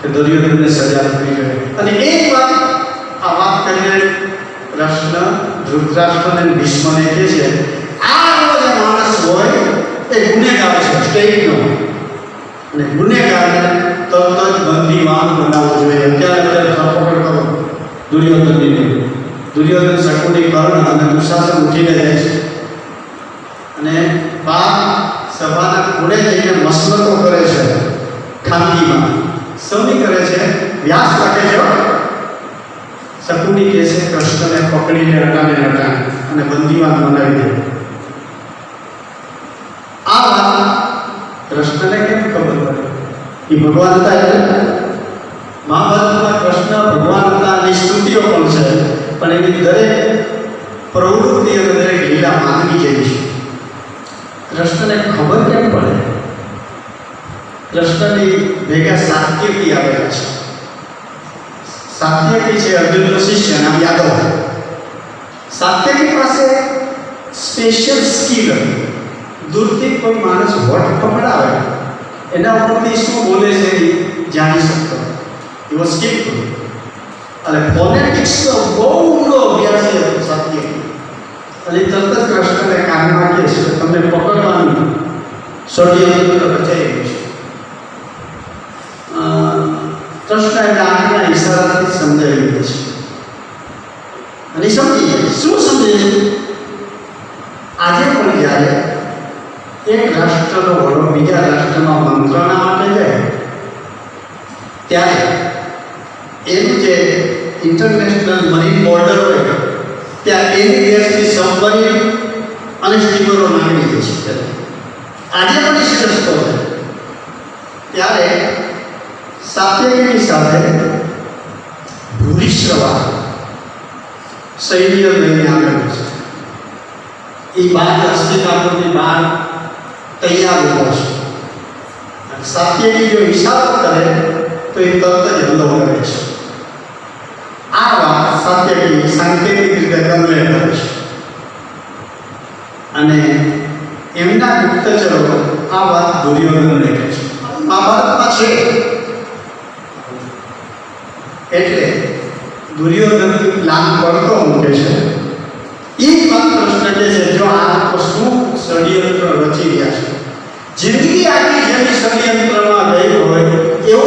કે દુર્યોધનને સજા થવી જોઈએ. અને એક વાત આ વાત કરીને કૃષ્ણ ધૃતરાષ્ટ્રને ભીષ્મને કહે છે આ જે માણસ હોય એ ગુનેગાર છે સ્ટેટનો, અને ગુનેગારને તરત જ બંદીવાન બનાવવો જોઈએ. અત્યારે બધા ધરપકડ કરો દુર્યોધનની. દુર્યોધન શકુની કર્ણ અને દુશાસન ઉઠીને જાય છે અને સભાના ખૂણે જઈને મસલતો કરે છે. ખાનગીમાં સૌની કરે છે, વ્યાસ લખે છે. શકુની કહે છે કૃષ્ણને પકડીને હટાને અને બંદીવાન બનાવી દે. આ વાત કૃષ્ણને કેમ ખબર પડે? એ ભગવાન હતા એટલે મહાભારતમાં કૃષ્ણ ભગવાન હતા એની સ્તુતિઓ પણ છે, પણ એની દરેક પ્રવૃત્તિ અને દરેક લીલા માનવી જેવી છે. કૃષ્ણને ખબર કેમ પડે? કૃષ્ણની ભેગા સાત્યકી આવેલા છે. સાત્યકી છે અર્જુનનો શિષ્ય, નામ યાદવ. સાત્યકી પાસે સ્પેશિયલ સ્કિલ હતી. દૂરથી કોઈ માણસ વટ પકડાવે એના ઉપરથી શું બોલે છે એ જાણી શકતો. એ વોઝ સ્કિલફુલ. અને ફોનેટિક્સનો બહુ ઊંડો અભ્યાસ હતો સાત્યકી. અને તરત જ કૃષ્ણને કાનમાં કહે છે તમને પકડવાનું ષડયંત્ર રચાઈ ગયું છે. કૃષ્ણ એના આંખના ઈશારાથી સમજાવી દે છે અને સમજી જાય. શું સમજે છે? આજે પણ જ્યારે એક રાષ્ટ્રનો વડો બીજા રાષ્ટ્રમાં મંત્રણા માટે જાય ત્યારે એનું જે ઇન્ટરનેશનલ મરીન બોર્ડર હોય ત્યાં એની દેશની સબમરીન અને સ્ટીમરો નાખી દે છે. આજે પણ એ રસ્તો છે. ત્યારે સાત્યકીની સાથે ભૂરિશ્રવા સૈન્ય લઈને આવેલું છે. એ બહાર હસ્તિનાપુરની બહાર તૈયાર ઉભો છે. સાત્યકી જો ઈશારો કરે તો એ તરત જ હુમલો કરે છે. આ વાત સાત્યકી સાંકેતિક રીતે કન્વે કરે છે અને એમના ગુપ્તચરો આ વાત દુર્યોધનને કહે છે. મહાભારતમાં છે. એટલે દુર્યોધન પ્લાન કરતો મૂકે છે. એ વાત કૃષ્ણ કહે છે જો આ લોકો શું ષડયંત્ર રચી રહ્યા છે. જિંદગી આખી જેની ષડયંત્રમાં ગઈ હોય એવો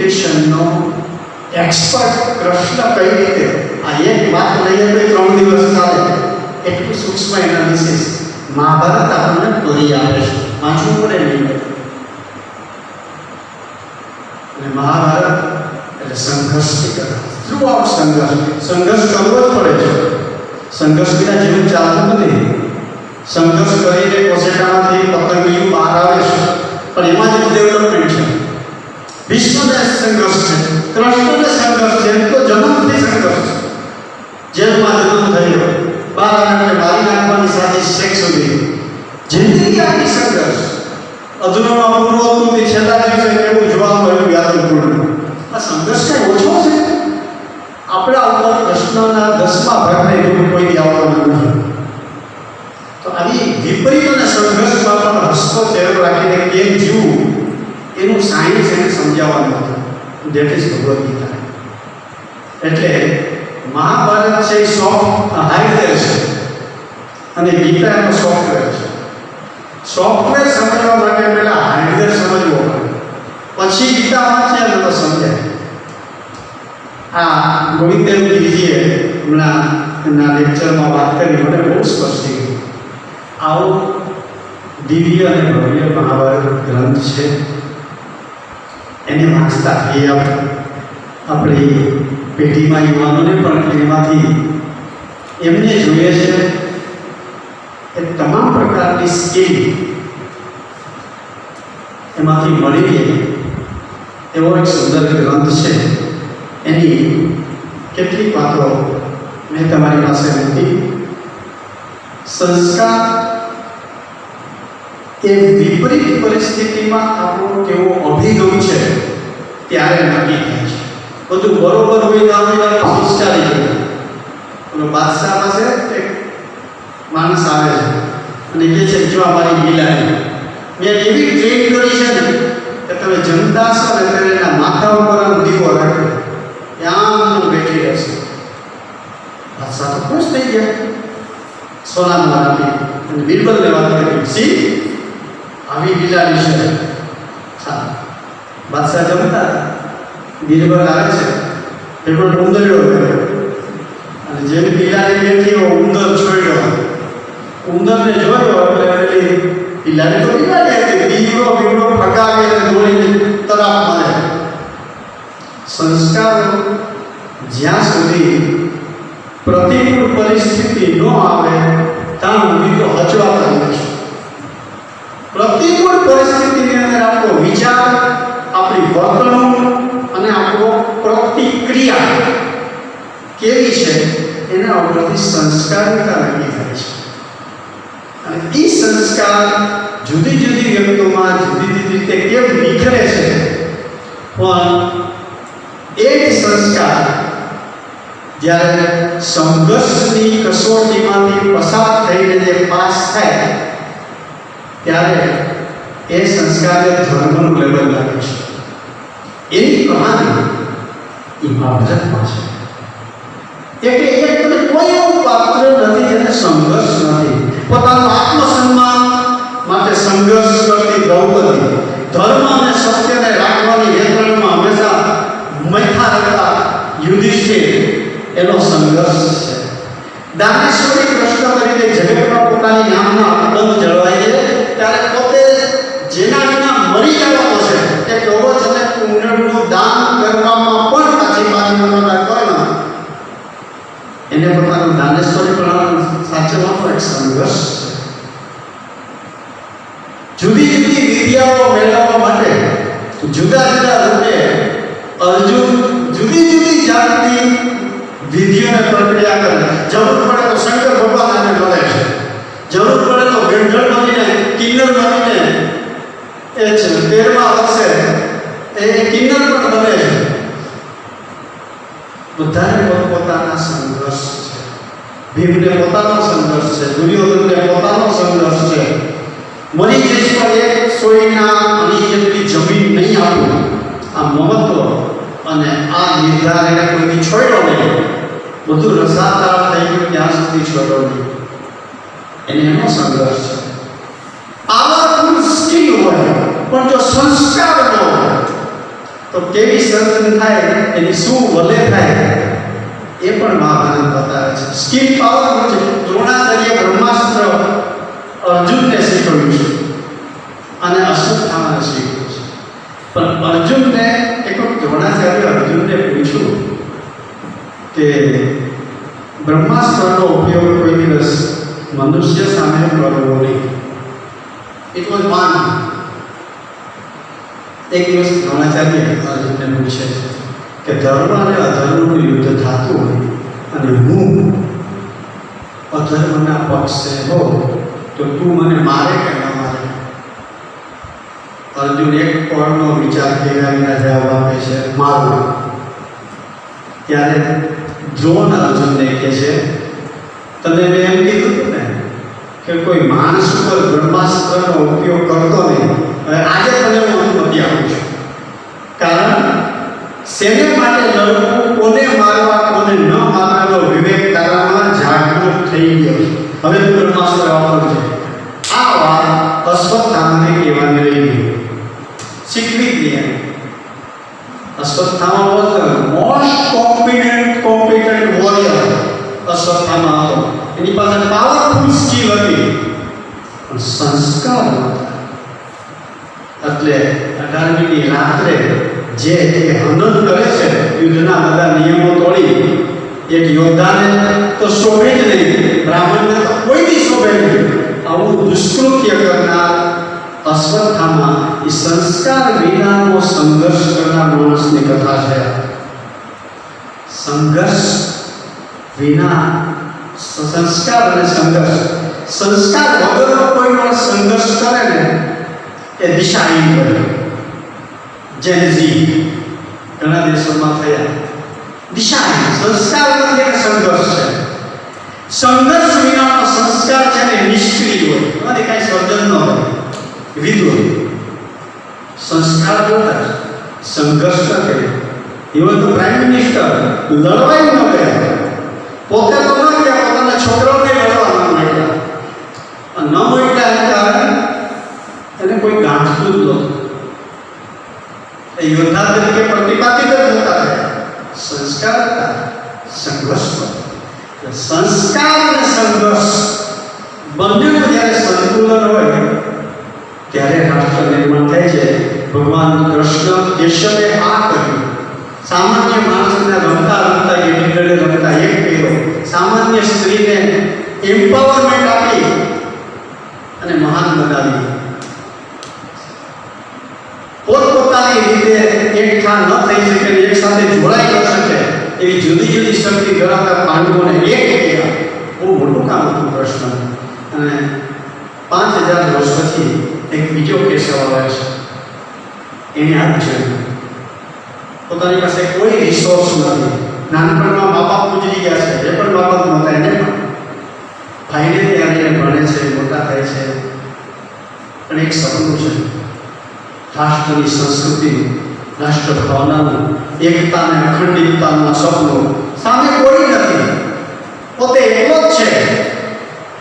એજ્યુકેશનનો એક્સપર્ટ કૃષ્ણ કઈ રીતે આ એક વાત લઈએ તો 3 દિવસ ચાલે એટલું સૂક્ષ્મ એનાલિસિસ મહાભારત આપણને કરી આપે છે. વાંચવું પડે નહીં. અને મહાભારત એટલે સંઘર્ષની કથા. થ્રુ આઉટ સંઘર્ષ કરવો જ પડે છે. સંઘર્ષ વિના જીવન ચાલતું નથી. સંઘર્ષ કરીને કોસેટામાંથી પતંગિયું બહાર આવે છે, પણ એમાં જ ડેવલપમેન્ટ છે. વિશ્વને સંઘર્ષ છે, કૃષ્ણને સંઘર્ષ છે, એમ તો જન્મથી સંઘર્ષ છે. જેલમાં જન્મ થયો, બહાર આવીને મારી નાખવાની સાથે શેક સુધી જિંદગી આખી સંઘર્ષ. અધૂરામાં પૂરું હતું તે છેલ્લા દિવસે કેવું જોવા મળ્યું યાદવપૂર્ણ. આ સંઘર્ષ કઈ ઓછો છે? આપણા ઉપર કૃષ્ણના 10મા ભાગને એવું કોઈ આવતો નથી. તો આવી વિપરીત અને સંઘર્ષમાં પણ હસતો ચહેરો રાખીને કેમ જીવવું એનું સાયન્સ એને સમજાવવાનું હતું. That is Bhagavad Gita. એટલે મહાભારત છે એ હાર્ડવેર છે અને ગીતા એનો સોફ્ટવેર છે. સોફ્ટવેર સમજવા માટે પહેલા હાર્ડવેર સમજવો પડે, પછી ગીતા વાંચીએ તો સમજાય. આ ગોવિંદદેવજીએ હમણાં એમના લેક્ચરમાં વાત કરી, મને બહુ સ્પષ્ટ થઈ ગયું. આવો દિવ્ય અને ભવ્ય મહાભારત ગ્રંથ છે, એને વાંચતા થઈએ આપણી પેઢીમાં યુવાનોને પણ એમાંથી એમને જોઈએ છે એ તમામ પ્રકારની સ્કિલ એમાંથી મળી રહે એવો એક સુંદર ગ્રંથ છે. એની કેટલીક વાતો મેં તમારી પાસે મૂકી. સંસ્કાર એ વિપરીત પરિસ્થિતિમાં આપણો કેવો અભિગમ છે ત્યારે નક્કી થાય છે. બધું બરોબર હોય તો સંસ્કારી હોય. પેલો બાદશાહ પાસે એક માણસ આવે છે અને કહે છે જો અમારી બિલાડી મેં એવી ટ્રેન કરી છે ને કે તમે જનતા છો ને ત્યારે એના માથા ઉપર આમ દીવો રાખો ત્યાં બેઠી રહેશે. બાદશાહ તો ખુશ થઈ ગયા. સોનાનું આપી અને બિરબલને વાત કરી, સી આવી બિલાડી છે. બાદશાહ જમતા બિરબલ આવે છે પેલો ઉંદરડો કર્યો અને જેમ બિલાડી બેઠી ઉંદર છોડ્યો. ઉંદરને જોયો એટલે પેલી બિલાડી તો બિલાડી હતી, દીવડો બીવડો ફગાવે અને દોડીને તરફ મારે. સંસ્કાર જ્યાં સુધી પ્રતિકૂળ પરિસ્થિતિ ન આવે ત્યાં સુધી તો હચવાતા નથી. પ્રતિકૂળ પરિસ્થિતિની અંદર આપણો વિચાર, આપણી વર્તણૂક અને આપણો પ્રતિક્રિયા કેવી છે એના ઉપરથી સંસ્કારિતા નક્કી થાય છે. અને એ સંસ્કાર જુદી જુદી વ્યક્તિઓમાં જુદી જુદી રીતે કેમ નિખરે છે, પણ એ જ સંસ્કાર જ્યારે સંઘર્ષની કસોટીમાંથી પસાર થઈને જે પાસ થાય ત્યારે એ સંસ્કારને ધર્મનું લેબલ લાગે છે. એની કહાની એ મહાભારતમાં છે. એટલે એક કોઈ એવું પાત્ર નથી જેને સંઘર્ષ નથી. પોતાનું આત્મસન્માન માટે સંઘર્ષ કરતી દ્રૌપદી, ધર્મ અને સત્યને રાખવાની યંત્રણમાં હંમેશા મૈથા રહેતા યુધિષ્ઠિર, એનો સંઘર્ષ છે. દાનેશ્વરી કૃષ્ણ તરીકે જગતમાં પોતાની નામના અકબંધ જળવાય છે ત્યારે પોતે જેના વિના મરી જવાનો છે એ કવચ અને કુંડળનું દાન કરવામાં પણ પાછી કર્ણ એને પોતાનું દાનેશ્વરી પણ સાચવવાનો એક સંઘર્ષ છે. જુદી જુદી વિદ્યાઓ મેળવવા માટે જુદા જુદા રૂપે અર્જુન જુદી જુદી જાતની વિધિઓને પ્રક્રિયા કરે. જરૂર પડે તો શંકર ભગવાન આને મળે છે, જરૂર પડે તો ગંધર્વ બનીને કિન્નર બનીને એ 13મા વર્ષે એ કિન્નર પણ બને છે. બધાને પોતાના સંઘર્ષ છે. ભીમને પોતાનો સંઘર્ષ છે, દુર્યોધનને પોતાનો સંઘર્ષ છે. મરી જઈશ પણ એક સોયના અણી જેટલી જમીન નહીં આપું, આ મમત્વ અને આ નિર્ધાર એને કોઈથી છોડ્યો નહીં. બધું રસાતાળ થઈ ગયું ત્યાં સુધી છોડ્યો નહીં. એને એનો સંઘર્ષ છે. આવા સ્કિલ હોય પણ જો સંસ્કાર ન હોય તો કેવી સર્જન થાય, એની શું વલે થાય, એ પણ મહાભારત બતાવે છે. સ્કિલ પાવર છે. દ્રોણાચાર્ય બ્રહ્માસ્ત્ર અર્જુનને શીખવ્યું છે અને અશ્વત્થામાને શીખવ્યું છે. પણ અર્જુનને એક વખત દ્રોણાચાર્ય અર્જુનને પૂછ્યું કે બ્રહ્માસ્ત્રનો ઉપયોગ કોઈ દિવસ મનુષ્ય સામે કરવો નહીં. It was van. એક દિવસ દ્રોણાચાર્ય અર્જુનને પૂછે કે ધર્મ અને અધર્મનું યુદ્ધ થતું હોય અને હું અધર્મના પક્ષે હો તો તું મને મારે કે ન મારે? અર્જુન એક પળનો વિચાર કર્યા જવાબ આપે છે, મારું. ત્યારે દ્રોણ અર્જુનને કહે છે, તને મેં એમ કીધું હતું ને કે કોઈ માણસ ઉપર બ્રહ્માસ્ત્રનો ઉપયોગ કરતો નહીં. હવે આજે તને હું અનુમતિ આપું છું. કારણ શેને માટે લડવું, કોને મારવા, કોને ન મારવાનો વિવેક તારામાં જાગૃત થઈ ગયો છે. હવે તું બ્રહ્માસ્ત્ર વાપરજે. આ વાત અશ્વત્થામાને કહેવાની રહી ગઈ. શીખવી જ નહીં. Ashwatthama was the most competent warrior. Ashwatthama હતો. એની પાસે પાવરફુલ સ્કિલ હતી, પણ સંસ્કાર નહોતા. એટલે 18મી રાત્રે જે હનન કરે છે, યુદ્ધના બધા નિયમો તોડી, એક યોદ્ધાને તો શોભે જ નહીં, બ્રાહ્મણને તો કોઈ દી શોભે નહીં. આવું દુષ્કૃત્ય કરનાર અશ્વત્થામા એ સંસ્કાર વિનાનો સંઘર્ષ કરનાર માણસની કથા છે. સંઘર્ષ વિના સંસ્કાર અને સંઘર્ષ. સંસ્કાર વગરનો કોઈ માણસ સંઘર્ષ કરે ને એ દિશાહીન બને. જેનઝી ઘણા દેશોમાં થયા. દિશાહીન. સંસ્કાર નથી અને સંઘર્ષ છે. સંઘર્ષ વિનાનો સંસ્કાર છે ને નિષ્ક્રિય હોય, એમાંથી કાંઈ સર્જન ન હોય, વિધુર. સંસ્કાર જોતા સંઘર્ષ ન કરે. ઇવન તો પ્રાઇમ મિનિસ્ટર લડવાય ન ગયા. પોતે તો ન ગયા, પોતાના છોકરાઓને લડવા ન માંડ્યા. ન માંડ્યા એના કારણે એને કોઈ ગાંઠતું જ નહોતું. એ યોદ્ધા તરીકે પ્રતિપાદિત જ નહોતા થયા. સંસ્કાર હતા, સંઘર્ષ હતો. સંસ્કાર અને સંઘર્ષ બંનેનું જ્યારે સંતુલન હોય ત્યારે રાષ્ટ્ર નિર્માણ થાય છે. ભગવાન કૃષ્ણ કેશવે આ કર્યું. સામાન્ય માણસને રમતા રમતા ગીટીડે રમતા એક કર્યો. સામાન્ય સ્ત્રીને એમ્પાવરમેન્ટ આપી અને મહાન બનાવી. પોતપોતાની રીતે એકઠા ન થઈ શકે, એક સાથે જોડાઈ ન શકે એવી જુદી જુદી શક્તિ ધરાવતા પાંડવોને એક કર્યા. બહુ મોટું કામ હતું કૃષ્ણ. અને 5000 વર્ષ પછી એક બીજો કેશવ આવે છે. એને આ છે, પોતાની પાસે કોઈ રિસોર્સ નથી. નાનપણમાં મા બાપ ગુજરી ગયા છે, એ પણ મા બાપ નહોતા. એને પણ ભાઈને ત્યાં એને ભણે છે, મોટા થાય છે. પણ એક સપનું છે, રાષ્ટ્રની સંસ્કૃતિ, રાષ્ટ્ર ભાવનાનું, એકતા અને અખંડિતતાનું સપનું. સામે કોઈ નથી, પોતે એકલો જ છે.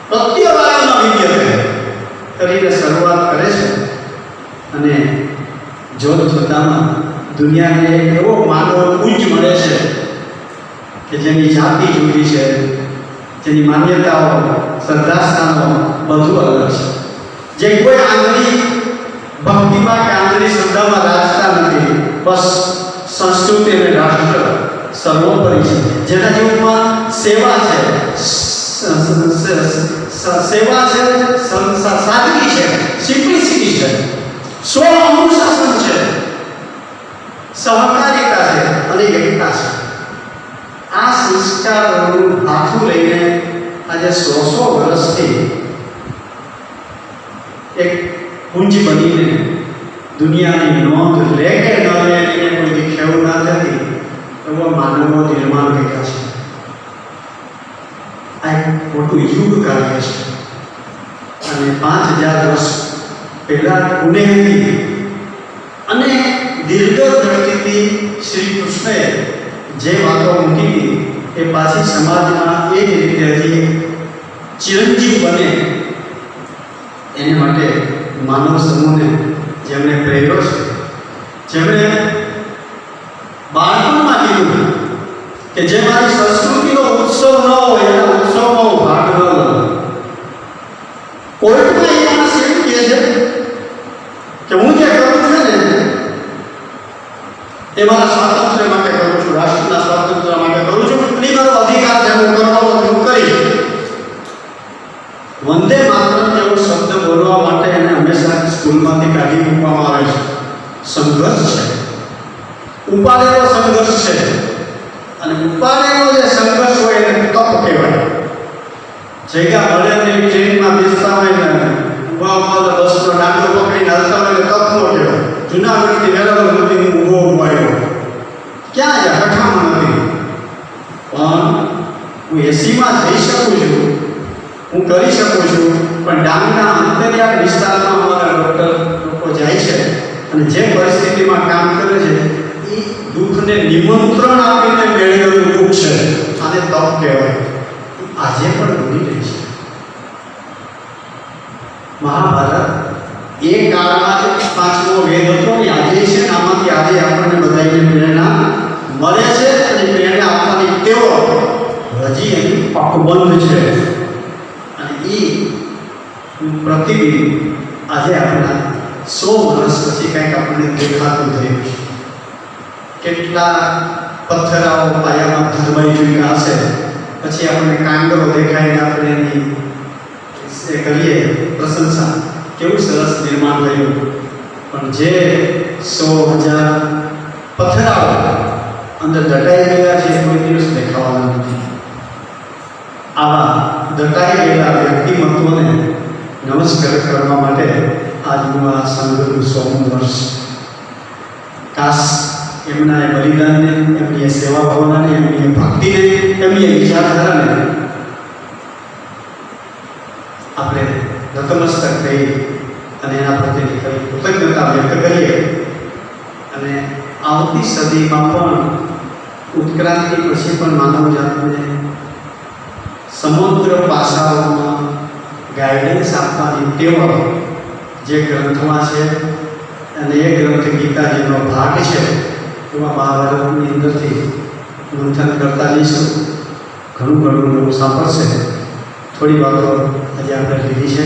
પ્રત્યવાયના વિદ્ય કરીને શરૂઆત કરે છે અને જોતજોતામાં દુનિયાને એક એવો માનવ પુંજ મળે છે કે જેની જાતિ જુદી છે, જેની માન્યતાઓ, શ્રદ્ધાસ્થાનો બધું અલગ છે. જે કોઈ આંગળી ભક્તિમાં કે આંગળી શ્રદ્ધામાં રાજતા નથી. બસ સંસ્કૃતિ અને રાષ્ટ્ર સર્વોપરી છે. જેના જીવનમાં સેવા છે, સેવા છે, સાદગી છે, સિમ્પલિસિટી છે, સ્વ અનુશાસન છે, સહકારિતા છે અને એકતા છે. આ સંસ્કારોનું હાથું લઈને આજે 100 વર્ષથી એક પુંજ બનીને દુનિયાની નોંધ લે કે ન લે એને કોઈ દેખાવું ના થતી એવો માનવો નિર્માણ કર્યા છે. આ એક મોટું યુગ કાર્ય છે. અને 5000 વર્ષ પહેલા પુણે હતી અને દીર્ઘ દ્રષ્ટિથી શ્રી કૃષ્ણએ જે વાતો મૂકી એ પાછી સમાજમાં એ જ રીતે હજી ચિરંજીવ બને એને માટે માનવ સમૂહને જેમણે પ્રેર્યો છે, જેમણે બાળપણમાં કીધું કે જે મારી સંસ્કૃતિનો ઉત્સવ ન હોય એના ઉત્સવમાં હું ભાગ ન લઉં. કોર્ટમાં એ માણસ એમ કહે છે કે હું જે કરું છું ને એ મારા સ્વાતંત્ર્ય માટે કરું છું, રાષ્ટ્રના સ્વાતંત્ર્ય માટે કરું છું, અને મારો અધિકાર છે, હું કરવાનો હું કરીશ. વંદે માતરમ જેવો શબ્દ બોલવા માટે એને હંમેશા સ્કૂલમાંથી કાઢી મૂકવામાં આવે છે. સંઘર્ષ છે, ઉપાડેલો સંઘર્ષ છે, અને ઉપાડેલો જે સંઘર્ષ હોય એને તપ કહેવાય. જગ્યા મળે નહીં, ટ્રેનમાં બેસતા હોય ને ઉભા બસનો ડાંડો પકડીને હાલતા હોય ને તપ ન કહેવાય. જુનાગઢથી વેરાવળ નથી હું ઊભો આવ્યો, ક્યાં છે કઠામાં નથી, પણ હું એસીમાં જઈ શકું છું, હું કરી શકું છું. પણ ડાંગના અંતરિયાળ વિસ્તારમાં અમારા ડૉક્ટર લોકો જાય છે અને જે પરિસ્થિતિમાં કામ કરે છે એ દુઃખને નિમંત્રણ આપીને મેળવેલું દુઃખ છે. આને તપ કહેવાય. આજે પણ બની રહી છે. મહાભારત એ કાળમાં જે પાંચમો વેદ હતો એ આજે છે, આમાંથી આજે આપણને બધાને પ્રેરણા મળે છે, અને પ્રેરણા આપવાની ટેવો હજી એની પકબંધ છે. અને એ પ્રતિબિંબ આજે આપણા 100 વર્ષ પછી કંઈક આપણને દેખાતું થયું છે. કેટલા પથ્થરાઓ પાયામાં ધરવાઈ ચૂક્યા હશે, પછી આપણને કાંગરો દેખાઈને આપણે એની કરીએ પ્રશંસા, કેવું સરસ નિર્માણ થયું. પણ જે 100,000 પથ્થરાઓ અંદર દટાઈ ગયા છે કોઈ દિવસ દેખાવાના નથી. આવા દટાઈ ગયેલા વ્યક્તિમત્વોને નમસ્કાર કરવા માટે આજનું આ સંઘનું 100મું વર્ષ. કાશ એમના એ બલિદાનને, એમની સેવા ભાવનાને, એમની ભક્તિને, એમની વિચારધારાને આપણે નતમસ્તક થઈ અને એના પ્રત્યેની ખરી કૃતજ્ઞતા વ્યક્ત કરીએ. અને આવતી સદીમાં પણ ઉત્ક્રાંતિ પછી પણ માનવજાતને સમગ્ર પાસાઓમાં ગાઈડન્સ આપવાની ટેવ જે ગ્રંથમાં છે, અને એ ગ્રંથ ગીતાજીનો ભાગ છે, એમાં મહાભારતની અંદરથી મંથન કરતા જઈશું. ઘણું નવું સાંભળશે. થોડી વાતો આજે આપણે લીધી છે,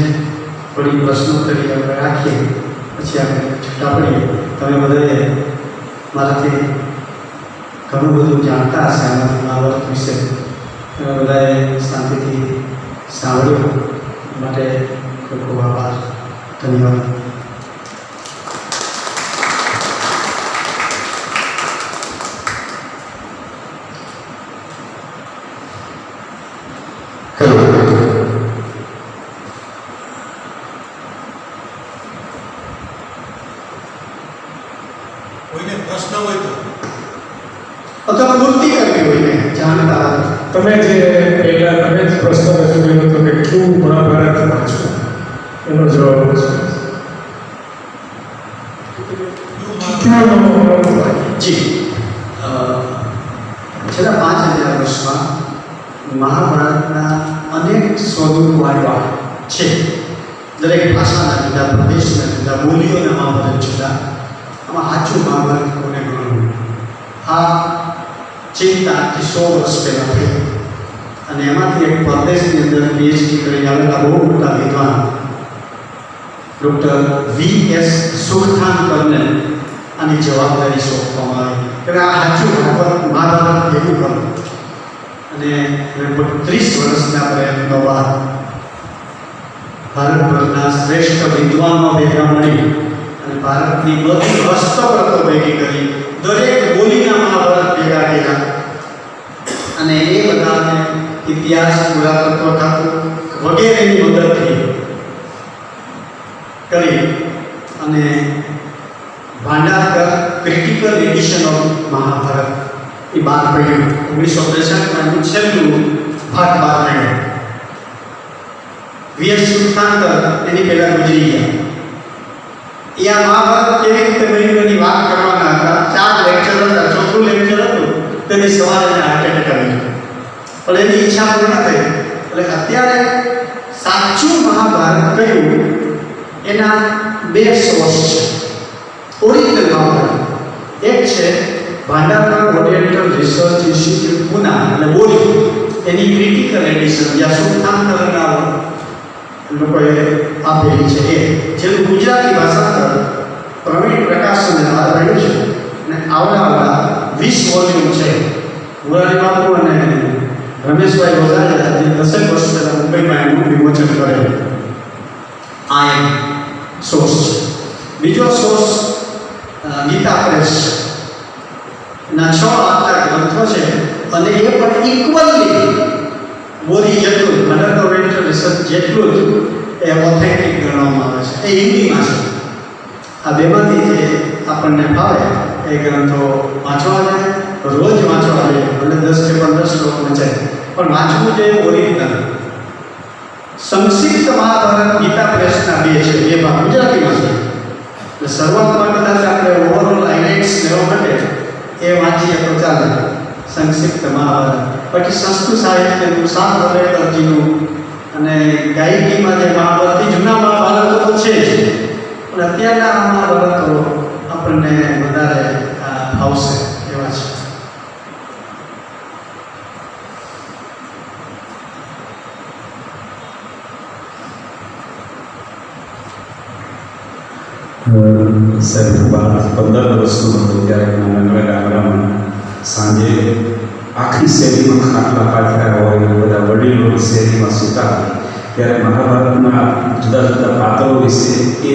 થોડી પ્રશ્નોત્તરી આપણે રાખીએ, પછી આપણે છૂટા પડીએ. તમે બધાએ મારાથી ઘણું બધું જાણતા હશે આમાંથી મહાભારત વિશે. તમે બધાએ શાંતિથી સાંભળ્યું માટે ખૂબ ખૂબ આભાર. ધન્યવાદ. કોઈને પ્રશ્ન હોય તો અથવા પૂર્તિ કરવી હોય ને જાણતા. તમે જે પહેલા તમે જ પ્રશ્ન રજૂ કર્યો હતો કે કેવું મહાભારત વાંચવું, એનો જવાબ છે જી. છેલ્લા 5000 વર્ષમાં મહાભારતના અનેક સ્વરૂપો આવ્યા છે. દરેક ભાષાના જુદા, પ્રદેશના જુદા, બોલીઓના મહાભારત જુદા. આમાં સાચું મહાભારત કોને ગણવું? આ ચિંતા 100 વર્ષ પહેલાં થઈ. અને એમાંથી એક પરદેશની અંદર પીએચડી કરીને આવેલા બહુ મોટા વિદ્વાન ડૉક્ટર V.S. સુખથાનકરને આની જવાબદારી સોંપવામાં આવી કે આ સાચું મહાભારત ભેગું કરો. અને લગભગ 30 વર્ષના પ્રયત્નો બાદ ભારતભરના શ્રેષ્ઠ વિદ્વાનો ભેગા મળી અને ભારતની બધી હસ્તપ્રતો ભેગી કરી, દરેક બોલીના મહાભારત ભેગા કર્યા. અને એ બધાને ઇતિહાસ, પુરાતત્વ ખાતું વગેરેની મદદથી કરી અને Bhandarkar critical edition of Mahabharata એ બહાર પડ્યું. 1963માં છેલ્લું ભાગ બહાર પડ્યો. V.S. સુખથાનકર એની પહેલાં ગુજરી ગયા. એ આ મહાભારત કેવી રીતે બન્યું એની વાત કરવાના હતા. 4 લેક્ચર હતા, ચોથું લેક્ચર હતું તેની સવારે એને હાર્ટ એટેક આવી ગયો. પણ એની ઈચ્છા પૂર્ણ થઈ. એટલે અત્યારે સાચું મહાભારત કયું એના 2 સોર્સ છે. ઓરિજિનલ મહાભારત એક છે Bhandarkar oriental research institute Poona એટલે બોરી એની ક્રિટિકલ એડિશન જ્યાં સુલતાનકરના લોકોએ આપેલી છે એ જેનું ગુજરાતી ભાષાંતર પ્રવીણ પ્રકાશને બહાર આવ્યું છે અને આવડા 20 વોલ્યુમ છે. મુરારી બાપુ અને રમેશભાઈ ઓઝાએ જે 10 વર્ષ પહેલા મુંબઈમાં એનું વિમોચન કરેલું. આ એક સોર્સ છે. બીજો સોર્સ ગીતા પ્રેસ ના 6 આપતા ગ્રંથો છે અને એ પણ ઇક્વલી બોરી જેટલું જ ભાંડારકર રિસર્ચ જેટલું જ એ ઓથેન્ટિક ગણવામાં આવે છે. એ હિન્દીમાં છે. આ બેમાંથી જે આપણને ફાવે એ ગ્રંથો વાંચવા જાય, રોજ વાંચવા જાય, ભલે 10 કે 15 શ્લોક વંચાય પણ વાંચવું જોઈએ ઓરિજિનલ. સંક્ષિપ્ત મહાભારત ગીતા પ્રેસના 2 છે, 2 ભાગ ગુજરાતીમાં છે. એટલે શરૂઆતમાં કદાચ આપણે ઓવરઓલ હાઇલાઇટ્સ લેવા માટે એ વાંચીએ તો ચાલે, સંક્ષિપ્ત મહાભારત. પછી સંસ્કૃત સાહિત્યનું સાત વલેકરજીનું અને ગાયકીમાં જે મહાભારતથી જૂના મહાભારતો તો છે જ પણ અત્યારના મહાભારતો આપણને વધારે ફાવશે એવા છે. સાહેબ 15 વર્ષનો હતો ત્યારે નાના ગામડામાં સાંજે આખી શેરીમાં ખાટલા પાથર્યા હોય બધા વડીલો શેરીમાં સૂતા હોય ત્યારે મહાભારતના જુદા જુદા પાત્રો વિશે એ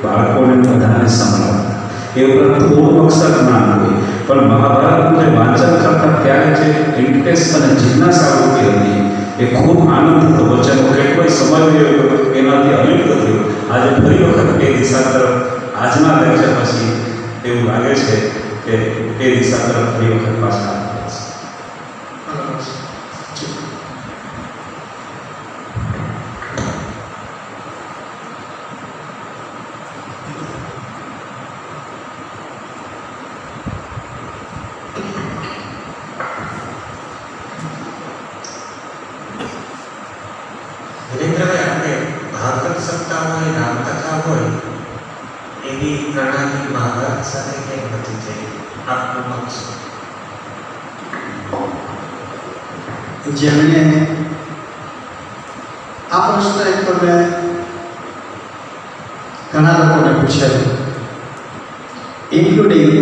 બાળકોને બધાને સંભળાવતા. એ ઉપરાંત થોડું અક્ષર જ્ઞાન હોય પણ મહાભારતનું જે વાંચન કરતા ત્યારે જે ઇન્ટરેસ્ટ અને જિજ્ઞાસા ઉભી હતી એ ખૂબ આનંદ હતો. વચ્ચેનો કેટલોય સમય એનાથી અલિપ્ત થયો. આજે ફરી વખત એ દિશા તરફ આજના લેક્ચર પછી એવું લાગે છે કે એ દિશા તરફ ફરી વખત પાછા ધીરેન્દ્રભાઈ, આપણે ભાગવત સપ્તાહ હોય, રામકથા હોય એવી પ્રણાલી મહાભારત સાથે કેમ નથી થઈ? આપનો મત શું? જેમણે આ પ્રશ્ન એક તો મેં ઘણા લોકોને પૂછેલું, ઇન્ક્લુડિંગ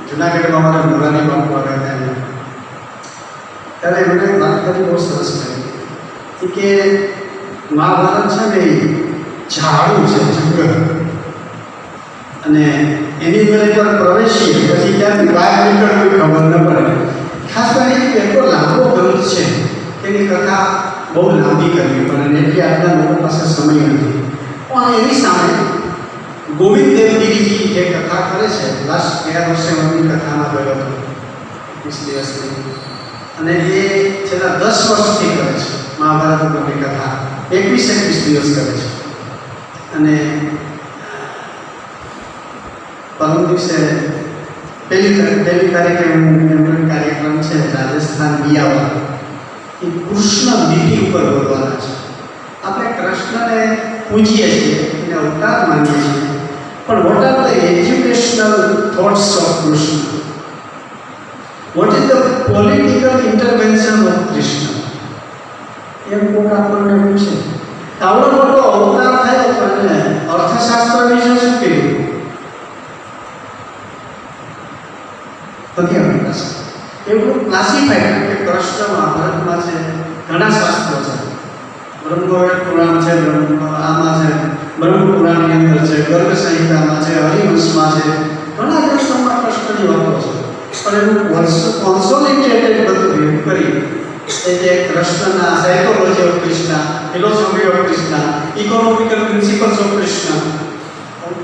જુનાગઢમાં મારા મુરારી બાપુ આવ્યા હતા ત્યારે એમણે વાત કરી બહુ સરસ કરી કે મહાભારત છે ને એ ઝાડું છે, જંગલ, અને એની અંદર એકવાર પ્રવેશીએ પછી ક્યાંથી બહાર નીકળવું ખબર ન પડે. ખાસ કરીને એટલો લાંબો ગ્રંથ છે તેની કથા બહુ લાંબી કરવી પડે એટલે આજના લોકો પાસે સમય નથી. પણ એની સામે ગોવિંદ દેવગીરીજી એ કથા કરે છે. લાસ્ટ 11 વર્ષે એમની કથામાં ગયો હતો 20 દિવસની, અને એ છેલ્લા 10 વર્ષથી કરે છે મહાભારત ઉપરની કથા. 21 દિવસ કરે છે. અને પરમ દિવસે પહેલી તારીખે એમનો કાર્યક્રમ છે રાજસ્થાન બિયાવા. એ કૃષ્ણ વિધિ ઉપર બોલવાના છે. આપણે કૃષ્ણને પૂજીએ છીએ, એને અવતાર માનીએ છીએ, પણ what are the educational thoughts of Krishna? What is the political intervention of Krishna? એમ કોઈક આપણને પૂછે. આવડો મોટો અવતાર થયો અને અર્થશાસ્ત્ર વિશે શું કહ્યું? નથી આપણી પાસે એવું ક્લાસિફાઈડ કે કૃષ્ણ મહાભારતમાં છે, ઘણા શાસ્ત્રો છે. બ્રહ્મવેદ પુરાણ છે, આમાં છે, બ્રહ્મ પુરાણની અંદર છે, ગર્ગ સંહિતામાં છે, હરિવંશમાં છે, ઘણા ગ્રંથોમાં કૃષ્ણની વાતો છે. પણ એનું કોન્સોલિડેટેડ બધું ભેગું કરી એ જે કૃષ્ણના psychology of Krishna, philosophy of Krishna, economical principles of Krishna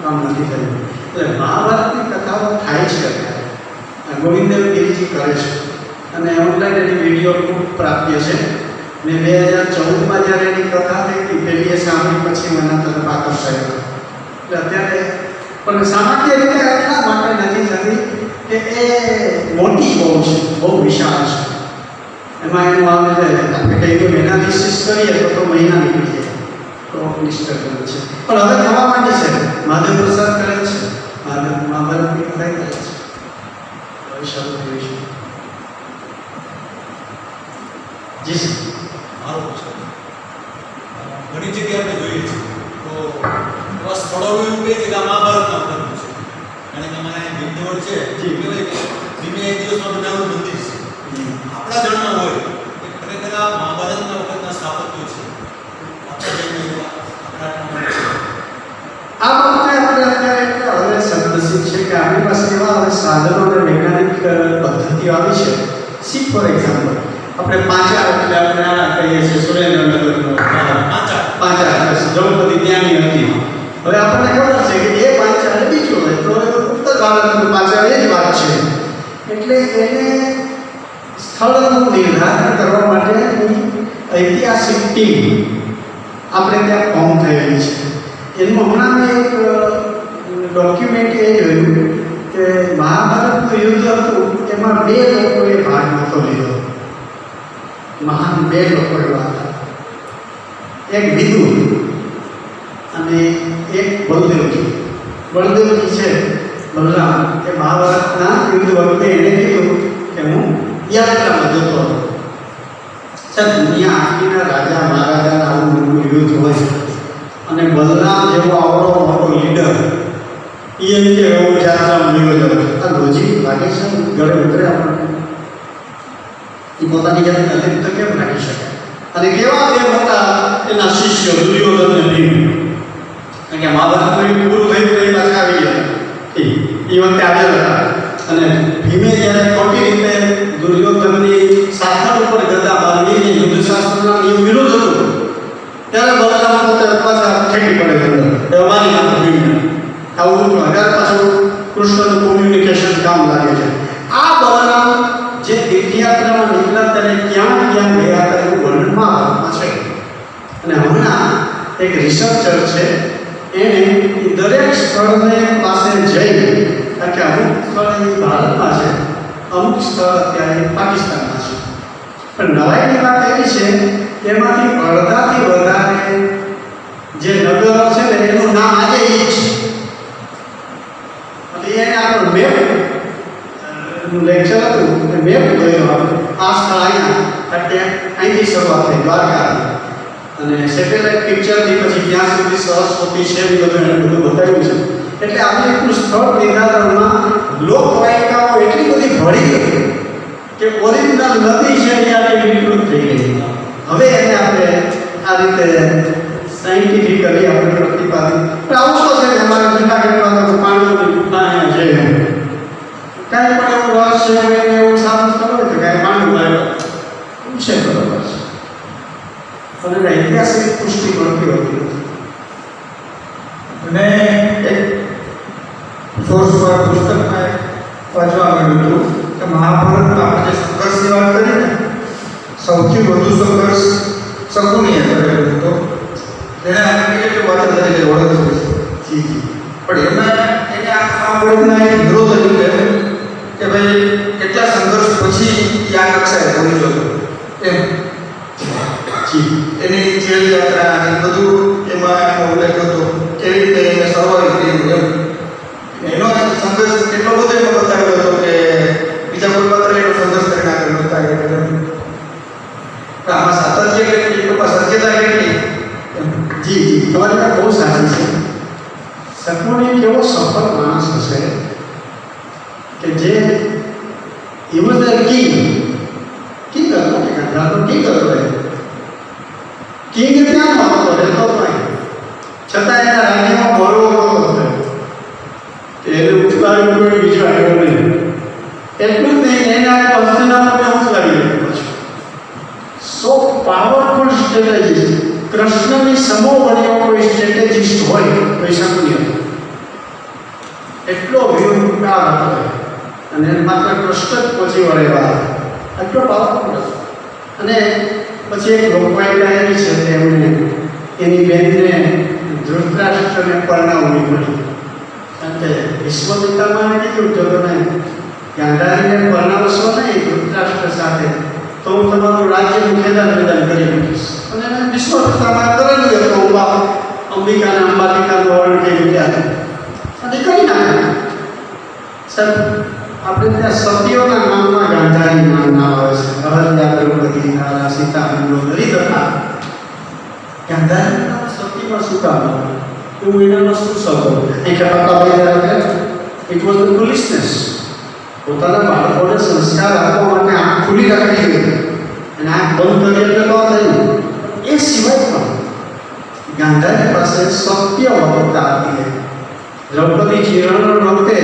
કામ નથી થયું. એટલે મહાભારતની કથાઓ થાય છે અત્યારે, ગોવિંદ ગિરિજી કરે છે, અને ઓનલાઈન એની વિડીયો ખૂબ પ્રાપ્ય છે. મેં 2014માં જ્યારે એની કથા થઈ હતી પહેલી સાંભળી પછી હું એના તરફ આકર્ષાયો. એટલે અત્યારે પણ સામાન્ય રીતે એટલા માટે નથી થતી કે એ મોટી બહુ છે, બહુ વિશાળ છે. એમાં એનું આવે આપણે કંઈ કોઈ એનાલિસિસ કરીએ તો મહિના નીકળી જાય, તો નિષ્ઠ છે. પણ હવે થવા માંડી છે. મહાદેવ પ્રસાદ કરે છે, મહાભારતની કથા કરે છે. શરૂ થયું છે. જી સર. મારો પ્રશ્ન ઘણી જગ્યાએ આપણે જોઈએ છીએ તો એવા સ્થળો એવું કહે છે કે આ મહાભારતના વખતનું છે. કારણ કે અમારે ભીમદેવળ છે જી. કહેવાય કે ભીમે એક દિવસમાં બનાવેલું મંદિર છે. આપણા જણમાં હોય કે ખરેખર આ મહાભારતના વખતના સ્થાપત્યો છે. આપણા જણમાં એવા આપણા આ બાબતે આપણે અત્યારે હવે સદનસીબ છે કે આપણી પાસે એવા હવે સાધનો અને વૈજ્ઞાનિક પદ્ધતિઓ આવી છે. સી ફોર એક્ઝામ્પલ આપણે પાંચા એટલે આપણે આ કહીએ છીએ સુરેન્દ્રનગરનો પાંચા દ્રૌપદી ત્યાંની હતી. હવે આપણને ખબર છે કે એ પાંચા અને બીજું હોય તો ઉત્તર ભારતનું પાંચા એ જ વાત છે. એટલે એને સ્થળનું નિર્ધારણ કરવા માટેની ઐતિહાસિક ટીમ આપણે ત્યાં ફોર્મ થયેલી છે. એનું હમણાં મેં એક ડોક્યુમેન્ટ એ જોયું કે મહાભારતનું યુદ્ધ હતું એમાં બે લોકોએ ભાગ નહોતો લીધો. મહાન બે લોકો એવા હતા, એક વિદુર અને એક બળદેવજી. બળદેવજી છે બલરામ, એ મહાભારતના યુદ્ધ વખતે એને કીધું કે હું યાત્રામાં જતો હતો. દુનિયા આખીના રાજા મહારાજાના આવું મોટું યુદ્ધ હોય અને બલરામ જેવો આવડો મોટો લીડર એ કે એવું યાત્રામાં ગયો હતો. આ લોજિક લાગે છે ગળે ઉતરે આપણને? એ પોતાની જાતને અલિપ્ત કેમ રાખી શકે? અને કેવા બે મોટા એના શિષ્યો દુર્યોધન અને ભીમ. કારણ કે મહાભારતનું યુદ્ધ પૂરું થયું તો એ પાછા આવી ગયા. એ વખતે આવ્યા હતા. અને ભીમે જ્યારે ખોટી રીતે દુર્યોધનની સાથળ ઉપર ગદા બાંધીને યુદ્ધશાસ્ત્રના નિયમ વિરુદ્ધ હતું ત્યારે બલરામ પોતે પાછા ઠેકી પડે છે. મારી નાખો ભીમને. આવું હજાર પાછું કૃષ્ણનું કોમ્યુનિકેશન કામ લાગે છે. આ બલરામ જે તીર્થયાત્રામાં નીકળ્યા ત્યારે ક્યાં ક્યાં ગયા હતા એવું વર્ણનમાં આપવામાં છે. અને હમણાં એક રિસર્ચર છે એણે દરેક સ્થળને પાસે જઈ કારણ કે અમુક સ્થળ એ ભારતમાં છે, અમુક સ્થળ અત્યારે પાકિસ્તાનમાં છે. પણ નવાઈની વાત એવી છે એમાંથી અડધાથી વધારે જે નગરો છે ને એનું નામ આજે એ જ છે. અને એને આપણો મેપ લેક્ચર હતું મેપ ગયો આ સ્થળ અહીંયા એટલે અહીંથી શરૂઆત થઈ દ્વારકા અને સેટેલાઇટ પિક્ચરથી પછી ત્યાં સુધી સરસ્વતી છે એ બધું એને બધું બતાવ્યું છે. એટલે આપણે એટલું સ્થળ નિર્ધારણમાં લોકવાયકાઓ એટલી બધી ભળી ગઈ કે ઓરિજિનલ નદી છે ત્યાં વિકૃત થઈ ગઈ. હવે એને આપણે આ રીતે સાયન્ટિફિકલી આપણે પ્રતિપાદિત આવું શું છે કે અમારે જૂનાગઢમાં તો પાણીની ગુફા અહીંયા છે કાંઈ પણ એવું રહસ્ય હોય ને એવું સારું સ્થળ હોય તો કાંઈ પાણી લાવ્યો છે બરોબર છે અને ઐતિહાસિક પુષ્ટિ મળતી હોતી નથી. અને એક સોર્સ પર પુસ્તકમાં વાંચવા માંડ્યું હતું કે મહાભારતમાં આપણે જે સંઘર્ષની વાત કરીએ ને સૌથી વધુ સંઘર્ષ શકુનીએ કરેલો હતો. એને આપણે કહીએ કે વાત તરીકે ઓળખવું છે. જી જી. પણ એમાં એને આ વર્ગના એક વિરોધ તરીકે કે ભાઈ કેટલા સંઘર્ષ પછી આ કક્ષાએ પહોંચ્યો હતો એમ. જી. એની જેલ યાત્રા અને બધું એમાં એનો ઉલ્લેખ હતો કેવી રીતે એને સર્વાઈવ કર્યું એમ. એનો સંઘર્ષ કેટલો બધો એમાં બતાવ્યો હતો કે બીજા કોઈ પાત્ર એનો સંઘર્ષ કરીને આગળ બતાવ્યો. આમાં સાતત્ય કેટલી સત્યતા કેટલી જી જી તમારી વાત બહુ સાચી છે. શકુની કેવો સફળ માણસ હશે કે જે વોઝ અ કિંગ હતો કે ગંધા તો કિંગ હતો એ કિંગ ત્યાં નહોતો રહેતો નહીં છતાં એના રાજ્યમાં બળવો નહોતો થયો કે એને ઉઠવાડ્યું કોઈ બીજો આવ્યો નહીં. એટલું જ નહીં એને આ હસ્તિનાપુરને ઉઠવાડી દીધું પછી. સો પાવરફુલ સ્ટ્રેટેજિસ્ટ કૃષ્ણની સમો બન્યો કોઈ સ્ટ્રેટેજિસ્ટ હોય તો એ શકુની હતો. એટલો વ્યૂહકાર હતો અને માત્ર કૃષ્ણ જ પહોંચી વળેલા એટલો પાવરફુલ હતો. અને પછી એક લોકવાયકા એવી છે કે એમણે એની બહેનને ધૃતરાષ્ટ્રને પરણાવવી પડી. કારણ કે વિશ્વપિતામાં કીધું જો તમે ગાંધારીને પરણાવશો નહીં ધૃતરાષ્ટ્ર સાથે તો હું તમારું રાજ્યનું ખેદાન વેદાન કરી મૂકીશ. અને એને વિશ્વપિતામાં કરેલું હતું અંબિકાને અંબાલિકાનું વર્ણન કેવી રીતે અને કરી નાખ્યા. સર આ આપણે ત્યાં સતીઓના નામમાં ગાંધારી નામ આવે છે. અહલ્યા, દ્રૌપદી, તારા, સીતા, મંદોદરી તથા ગાંધારી નામ સતીમાં શું કામ આવે? એવું એનામાં શું સબંધ? એ કહેતા ભાઈ ઇટ વોઝ ધ ફુલિશનેસ. પોતાના બાળકોને સંસ્કાર આપવા માટે આંખ ખુલ્લી રાખવી જોઈએ અને આંખ બંધ કરી એટલે તો થયું. એ સિવાય પણ ગાંધારી પાસે સત્ય વક્તા હતી. દ્રૌપદી ચિરણ વખતે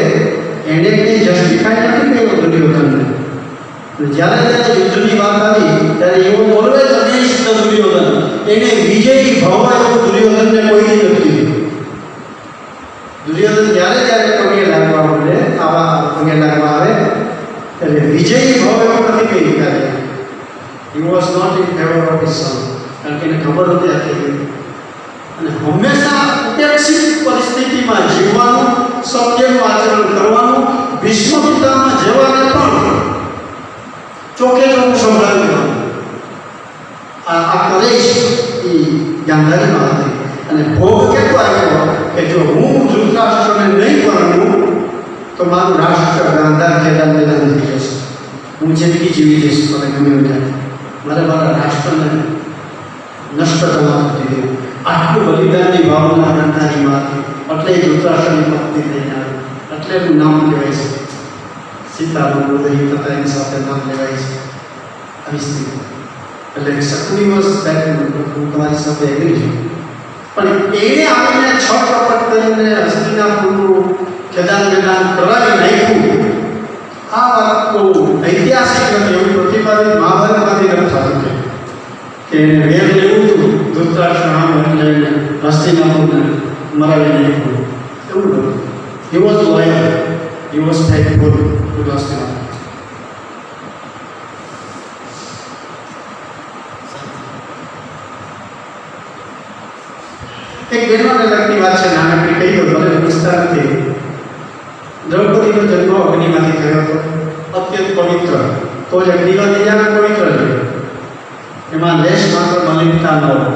એને કંઈ જસ્ટિફાઈ નથી કર્યો દુર્યોધનને. જ્યારે જ્યારે યુદ્ધની વાત આવી ત્યારે એવો ઓલવેઝ અગેન્સ્ટ દુર્યોધન. એને વિજયી ભાવ એવો દુર્યોધનને કોઈ નથી કીધું. દુર્યોધન જ્યારે જ્યારે પગે લાગવા માંડે, આવા પગે લાગવા આવે ત્યારે વિજયી ભાવ એવો નથી કહી ત્યારે. He was not in favour of his son. કારણ કે એને ખબર હતી આ કેવી. અને હંમેશા ઉપેક્ષિત પરિસ્થિતિમાં જીવવાનું, સત્યનું આચરણ કરવાનું, ભીષ્મ પિતામહ જેવાને પણ ચોકે ચોખ્ખું સંભળાવ્યું. આ કરે એ ગાંધારીમાં હતી. અને ભોગ કેટલો આવ્યો કે જો હું ધૃતરાષ્ટ્રને નહીં પરણું તો મારું રાષ્ટ્ર ગાંધાર ખેદાન મેદાન થઈ જશે. હું જિંદગી જીવી જઈશ મને ગમે એવું થાય. મારે મારા રાષ્ટ્રને નષ્ટ કરવા નથી. આટલું બલિદાનની ભાવના ગાંધારીમાં હતી. એટલે ધૃતરાષ્ટ્રની પત્ની થઈને આવી. એટલે એનું નામ કહેવાય છે સીતા, મંદોદરી તથા એની સાથે નામ લેવાય છે આવી સ્થિતિ. એટલે શકુની હું તમારી સાથે એગ્રી છું. પણ એને આવીને છ કપટ કરીને હસ્તિનાપુરનું ખેદાન મેદાન કરાવી નાખ્યું. આ વાત બહુ ઐતિહાસિક નથી. એવું પ્રતિપાદિત મહાભારતમાંથી નથી થતું કે એને વેર લેવું હતું ધૃતરાષ્ટ્ર આમ લઈને હસ્તિનાપુરને મરાવી નાખ્યું. એવું નથી. He was loyal, he was faithful to Hastinapur. એક બહેનોને લગતી વાત છે, નાનકડી કહી દો, ભલે વિસ્તાર નથી. દ્રૌપદીનો જન્મ અગ્નિમાંથી થયો હતો. અત્યંત પવિત્ર. તો જ અગ્નિમાંથી જ્યાં પવિત્ર છે એમાં લેશ માત્ર મલિનતા ન હોય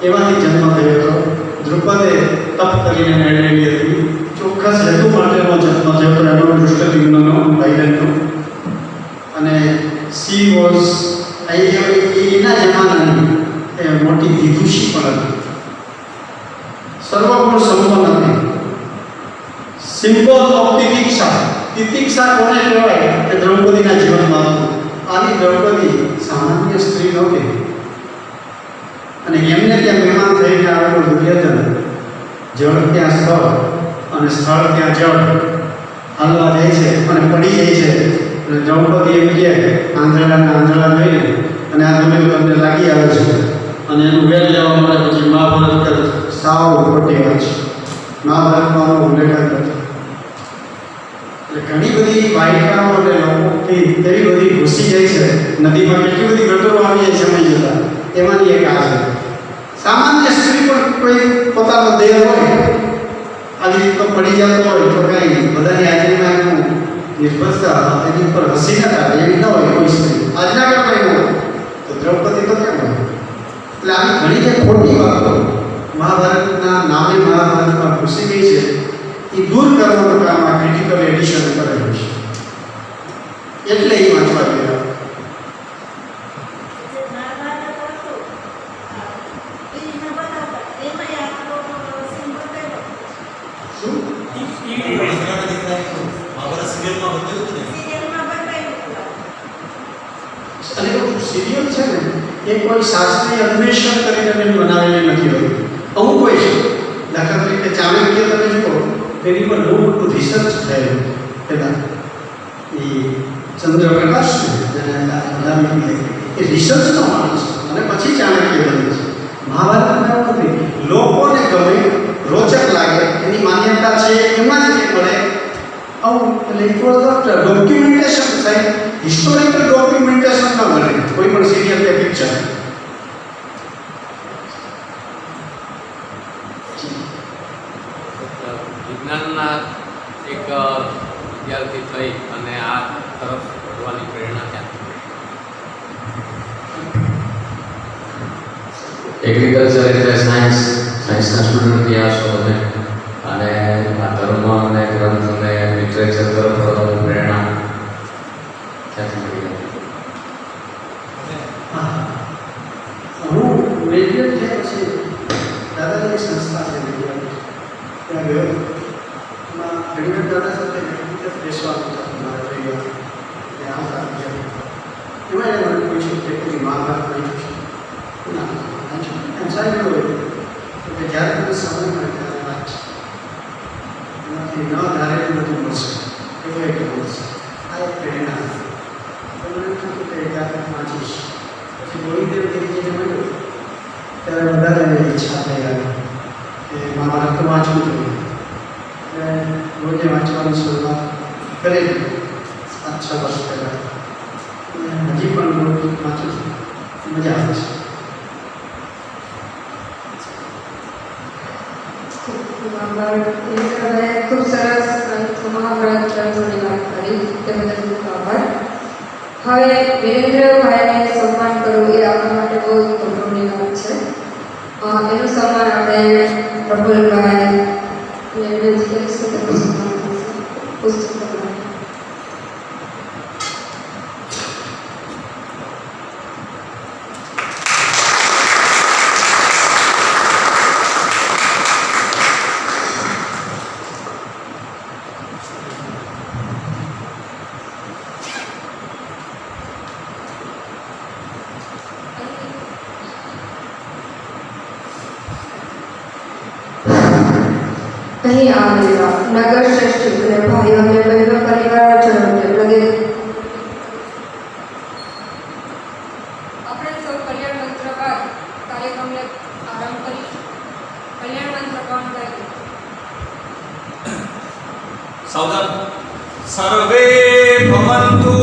એમાંથી જન્મ થયો હતો. દ્રુપદે તપ કરીને મેળવેલી હતી. ચોક્કસ હેતુ માટેનો જન્મ થયો હતો એનો દૃષ્ટદ્યુમ્નનો ભાઈબંધનો. અને સી વોઝ એના જમાનાની એ મોટી વિદુષી પણ હતી. સર્વગુણ સંપન્ન હતી. Symbol of તિતિક્ષા. તિતિક્ષા કોને કહેવાય કે દ્રૌપદીના જીવનમાં હતું. આવી દ્રૌપદી સામાન્ય સ્ત્રી નહોતી. અને એમને ત્યાં મહેમાન થઈને આવેલો દુર્યોધન જળ ત્યાં સ્થળ અને સ્થળ ત્યાં જળ હાલવા જાય છે અને પડી જાય છે. અને દ્રૌપદી એમ કહે આંધળા લઈને અને આ દુર્યોધનને લાગી આવે છે અને એનું વેર લેવા માટે પછી મહાભારત કરે સાવ ખોટી વાત છે. મહાભારતમાં ઉલ્લેખ નથી. એટલે ઘણી બધી વાયકાઓ અને લોકોથી એવી બધી ઘૂસી જાય છે. નદીમાં કેટલી બધી ગટરો આવી જાય સમય જતાં. એમાંની એક આ છે. સામાન્ય સ્ત્રી પણ કોઈ પોતાનો દેહ હોય આવી રીતે પડી જતો હોય તો કંઈ બધાની હાજરીમાં એનું નિર્ભરતા એની ઉપર હસી ના કાઢે એવી ન હોય કોઈ સ્ત્રી. આજના કાળમાં એવું હોય તો દ્રૌપદી તો કેમ હોય? એટલે આવી ઘણી જે ખોટી વાતો મહાભારતના નામે મહાભારતમાં ઘૂસી ગઈ છે એ દૂર કરવાનું કામ આ ક્રિટિકલ એડિશન કરેલું છે. એટલે એ વાંચવા ગયા. મહાભારત સિરિયલમાં બતાવ્યું હતું અને સિરિયલ છે ને એ કોઈ શાસ્ત્રીય અન્વેષણ કરીને મેં બનાવેલી નથી હોતી. અમુક હોય છે. દાખલા તરીકે ચાણક્ય તમે જુઓ તેની પર બહુ મોટું રિસર્ચ થયેલું પહેલાં એ ચંદ્રપ્રકાશ એ રિસર્ચનો માણસ અને પછી ચાણક્ય બને છે. મહાભારતમાં એવું નથી. લોકોને ગમે, રોચક લાગે, એની માન્યતા છે એમાં જ કંઈ મળે આવું. એટલે ઇટ વોઝ નોટ ડોક્યુમેન્ટેશન સાહેબ. હિસ્ટોરિકલ ડોક્યુમેન્ટેશન ન મળે કોઈ પણ સિરિયલ કે પિક્ચર. વિજ્ઞાનના એક વિદ્યાર્થી થઈ અને આ તરફ વધવાની પ્રેરણા ક્યાંથી? એગ્રીકલ્ચર એટલે સાયન્સના સ્ટુડન્ટ ત્યાં છો તમે અને આ ધર્મ અને ગ્રંથ અને લિટરેચર તરફ પ્રેરણા ગયો એમાં ઘણી વાર દાદા સાથે વ્યક્તિગત બેસવાનું થતું મારે રવિવાર ને આવતા એમાં એને મને પૂછ્યું કે કોઈ મહાભારત વાંચ્યું છે ના વાંચ્યું એમ સાહેબ એવું તો કે જ્યારે તમે સમય મળે ત્યારે વાંચ એમાંથી ન ધારેલું બધું મળશે એવું એક મળશે આ એક પ્રેરણા તો મને થયું કે ત્યારે વાંચીશ પછી ગોવિંદેવ ગિરિજીને મળ્યું ત્યારે વધારે એની ઈચ્છા થઈ આવી કે મહાભારત તો વાંચવું જોઈએ એટલે રોજે વાંચવાની શરૂઆત કરેલી 5-6 વર્ષ પહેલાં અને હજી પણ રોજ વાંચું છું મજા આવે છે. ખૂબ સરસ મહાભારત ગ્રંથોની વાત કરી તે બદલ ખૂબ આભાર. હવે વિરેન્દ્રભાઈને સન્માન કરવું એ આપણા માટે બહુ ગૌરવની વાત છે. એનું સન્માન આપણે પ્રફુલ્લભાઈ વિનંતી કરીશું કે સન્માન કરશે પુસ્તક પ્રમાણે. અહીં આવેલા નગર શ્રેષ્ઠી અને ભાઈઓ અને બહેનો પરિવારજનોને પ્રદેશ આપણે સૌ કલ્યાણ મંત્ર બાદ કાર્યક્રમને આરંભ કરીશું. કલ્યાણ મંત્ર કોણ ગાય? સાવધાન. સર્વે ભવંતુ